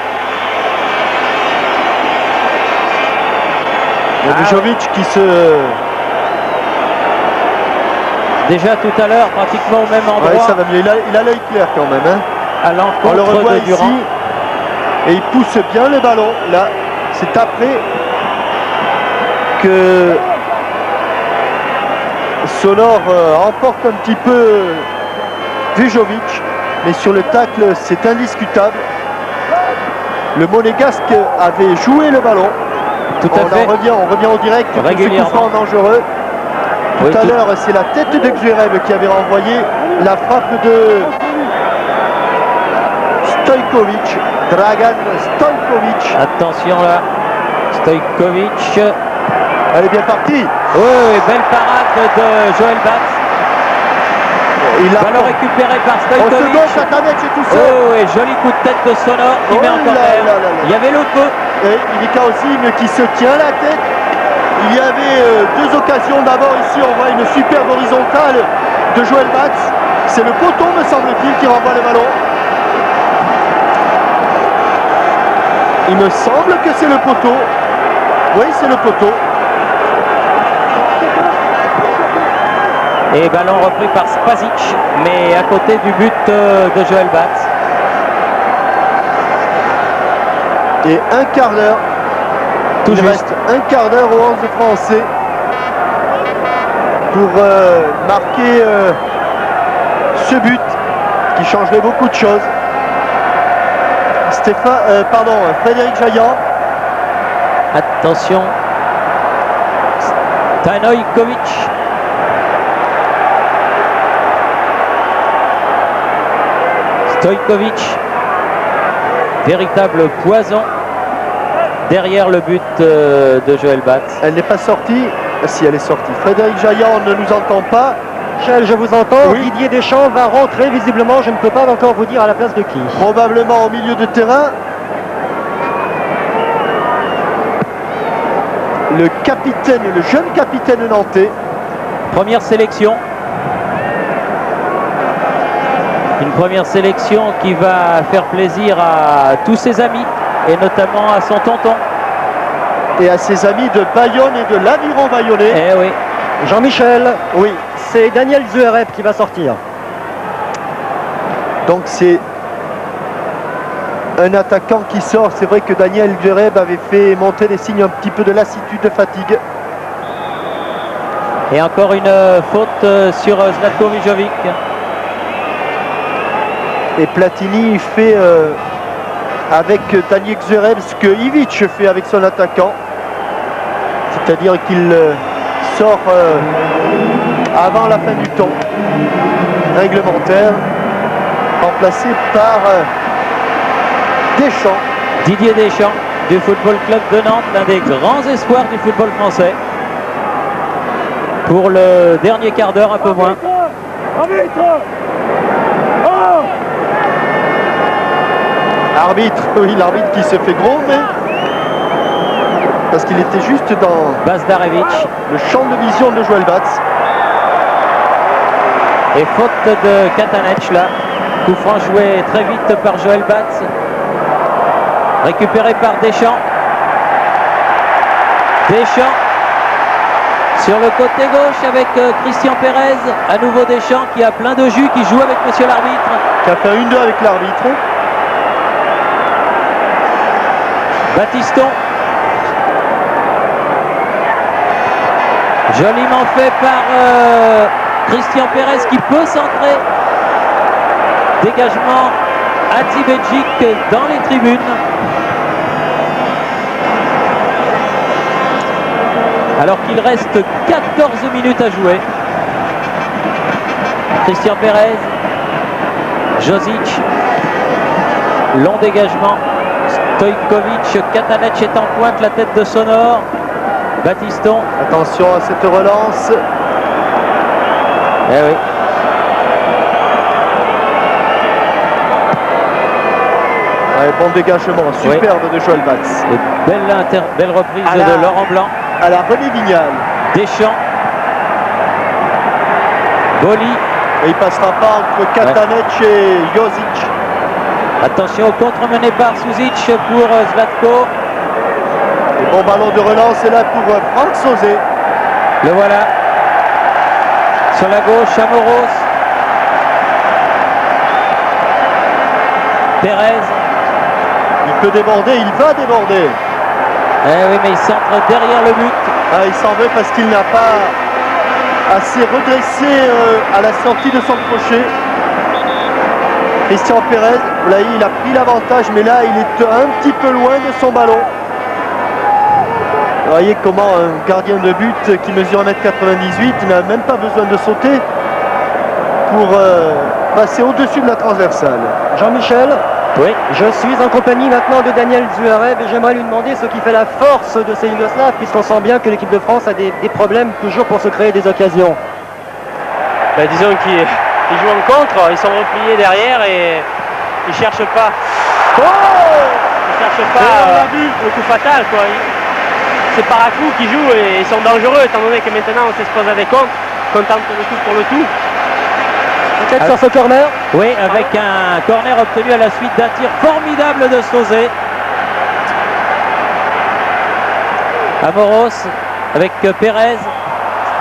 Ouais. Vijovic qui se... Déjà tout à l'heure, pratiquement au même endroit. Ouais, ça va mieux. Il a l'œil clair quand même. Hein. À l'encontre on le revoit de ici. Durand. Et il pousse bien le ballon. Là, c'est après que Sonor emporte un petit peu Vijovic. Mais sur le tacle, c'est indiscutable. Le Monégasque avait joué le ballon. Tout à fait. On revient au direct. Régulièrement. Ce coup franc dangereux. Tout à l'heure, c'est la tête de Xverev qui avait renvoyé la frappe de Stojkovic. Dragan Stojkovic. Attention là. Stojkovic. Elle est bien partie. Oui, belle parade de Joël Batz. Ballon récupéré par Stojkovic. Katanec est tout seul. Oh, et joli coup de tête de Sonor qui met en corner. Il y avait le feu. Et Ivica aussi, mais qui se tient la tête. Il y avait deux occasions. D'abord ici, on voit une superbe horizontale de Joël Batz. C'est le poteau, me semble-t-il, qui renvoie le ballon. Il me semble que c'est le poteau. Oui, c'est le poteau. Et ballon repris par Spasic, mais à côté du but de Joël Batz. Et un quart d'heure. Il reste un quart d'heure au 11 français pour marquer ce but qui changerait beaucoup de choses. Frédéric Jaillant. Attention. Stojkovic. Stojkovic. Véritable poison derrière le but de Joël Batz. Elle n'est pas sortie. Si, elle est sortie. Frédéric Jaillant ne nous entend pas. Michel, je vous entends. Oui. Didier Deschamps va rentrer visiblement. Je ne peux pas encore vous dire à la place de qui. Probablement au milieu de terrain. Le capitaine, le jeune capitaine nantais. Première sélection. Une première sélection qui va faire plaisir à tous ses amis et notamment à son tonton. Et à ses amis de Bayonne et de l'Aviron bayonnais. Eh oui. Jean-Michel. Oui. C'est Daniel Zverev qui va sortir. Donc c'est un attaquant qui sort. C'est vrai que Daniel Zverev avait fait montrer des signes un petit peu de lassitude, de fatigue. Et encore une faute sur Zlatko Vijovic. Et Platini fait avec Daniel Zverev ce que Ivic fait avec son attaquant. C'est-à-dire qu'il sort avant la fin du temps réglementaire, remplacé par Deschamps. Didier Deschamps du Football Club de Nantes, l'un des grands espoirs du football français. Pour le dernier quart d'heure, un peu moins. Arbitre, oui, l'arbitre qui se fait gronder. Parce qu'il était juste dans Bazdarevic. le champ de vision de Joël Batz. Et faute de Katanec là. Coup franc joué très vite par Joël Batz. Récupéré par Deschamps. Deschamps sur le côté gauche avec Christian Pérez. À nouveau Deschamps qui a plein de jus, qui joue avec monsieur l'arbitre. Qui a fait 1-2 avec l'arbitre. Battiston. Joliment fait par Christian Pérez qui peut centrer. Dégagement Hatzibedzic dans les tribunes. Alors qu'il reste 14 minutes à jouer. Christian Pérez. Josic. Long dégagement. Stojkovic. Katanec est en pointe, la tête de Sonor. Battiston. Attention à cette relance. Eh oui. Ouais, bon dégagement, superbe de Joël Batz. Belle reprise de Laurent Blanc. À la René Vignal. Deschamps. Boli. Et il passera pas entre Katanec et Josic. Attention au contre mené par Suzic pour Zlatko. Et bon ballon de relance est là pour Franck Sauzet. Le voilà. Sur la gauche, Amoros. Pérez. Il peut déborder, il va déborder. Eh oui, mais il centre derrière le but. Ah, il s'en veut parce qu'il n'a pas assez redressé à la sortie de son crochet. Christian Pérez, vous l'avez dit, il a pris l'avantage, mais là, il est un petit peu loin de son ballon. Vous voyez comment un gardien de but qui mesure 1m98 n'a même pas besoin de sauter pour passer au-dessus de la transversale. Jean-Michel, oui. Je suis en compagnie maintenant de Daniel Zuarev et j'aimerais lui demander ce qui fait la force de ces Yougoslaves, puisqu'on sent bien que l'équipe de France a des problèmes toujours pour se créer des occasions. Ben, disons qu'ils jouent en contre, ils sont repliés derrière et ils ne cherchent pas. Ils cherchent pas le coup fatal, quoi. C'est par à coup qu'ils jouent et ils sont dangereux, étant donné que maintenant on s'expose à des comptes, qu'on tente le tout pour le tout. Peut-être sur ce corner. Oui, avec un corner obtenu à la suite d'un tir formidable de Sauzet. Amoros avec Pérez.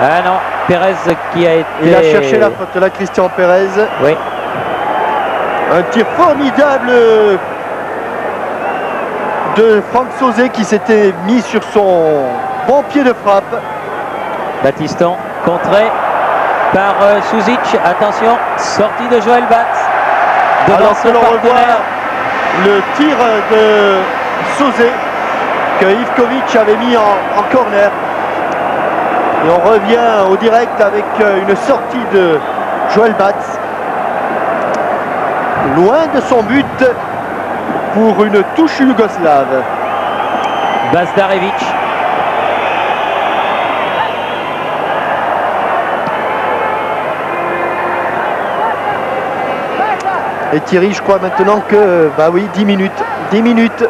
Ah non, Pérez qui a été... Il a cherché la faute là, Christian Pérez. Oui. Un tir formidable de Franck Sauzet qui s'était mis sur son bon pied de frappe. Battiston contré par Suzic. Attention, sortie de Joël Batz. Alors que l'on revoit le tir de Sauzet que Ivkovic avait mis en corner. Et on revient au direct avec une sortie de Joël Batz. Loin de son but pour une touche yougoslave. Bazdarevic. Et Thierry, je crois maintenant que, bah oui, 10 minutes. 10 minutes.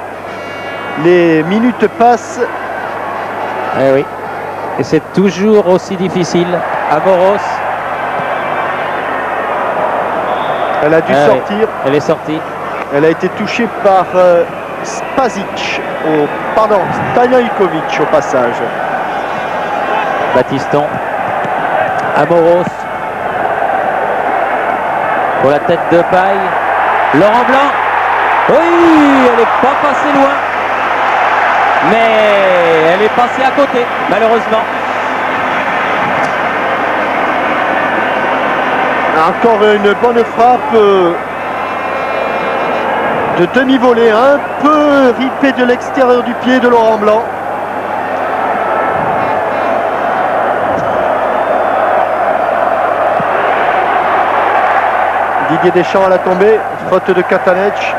Les minutes passent. Eh oui. Et c'est toujours aussi difficile. Amoros. Elle a dû sortir. Oui. Elle est sortie. Elle a été touchée par Spasic. Stanjkovic au passage. Battiston. Amoros. Pour la tête de paille. Laurent Blanc. Oui, elle n'est pas passée loin. Mais elle est passée à côté, malheureusement. Encore une bonne frappe de demi-volée, un peu ripée de l'extérieur du pied de Laurent Blanc. Didier Deschamps à la tombée, faute de Katanec.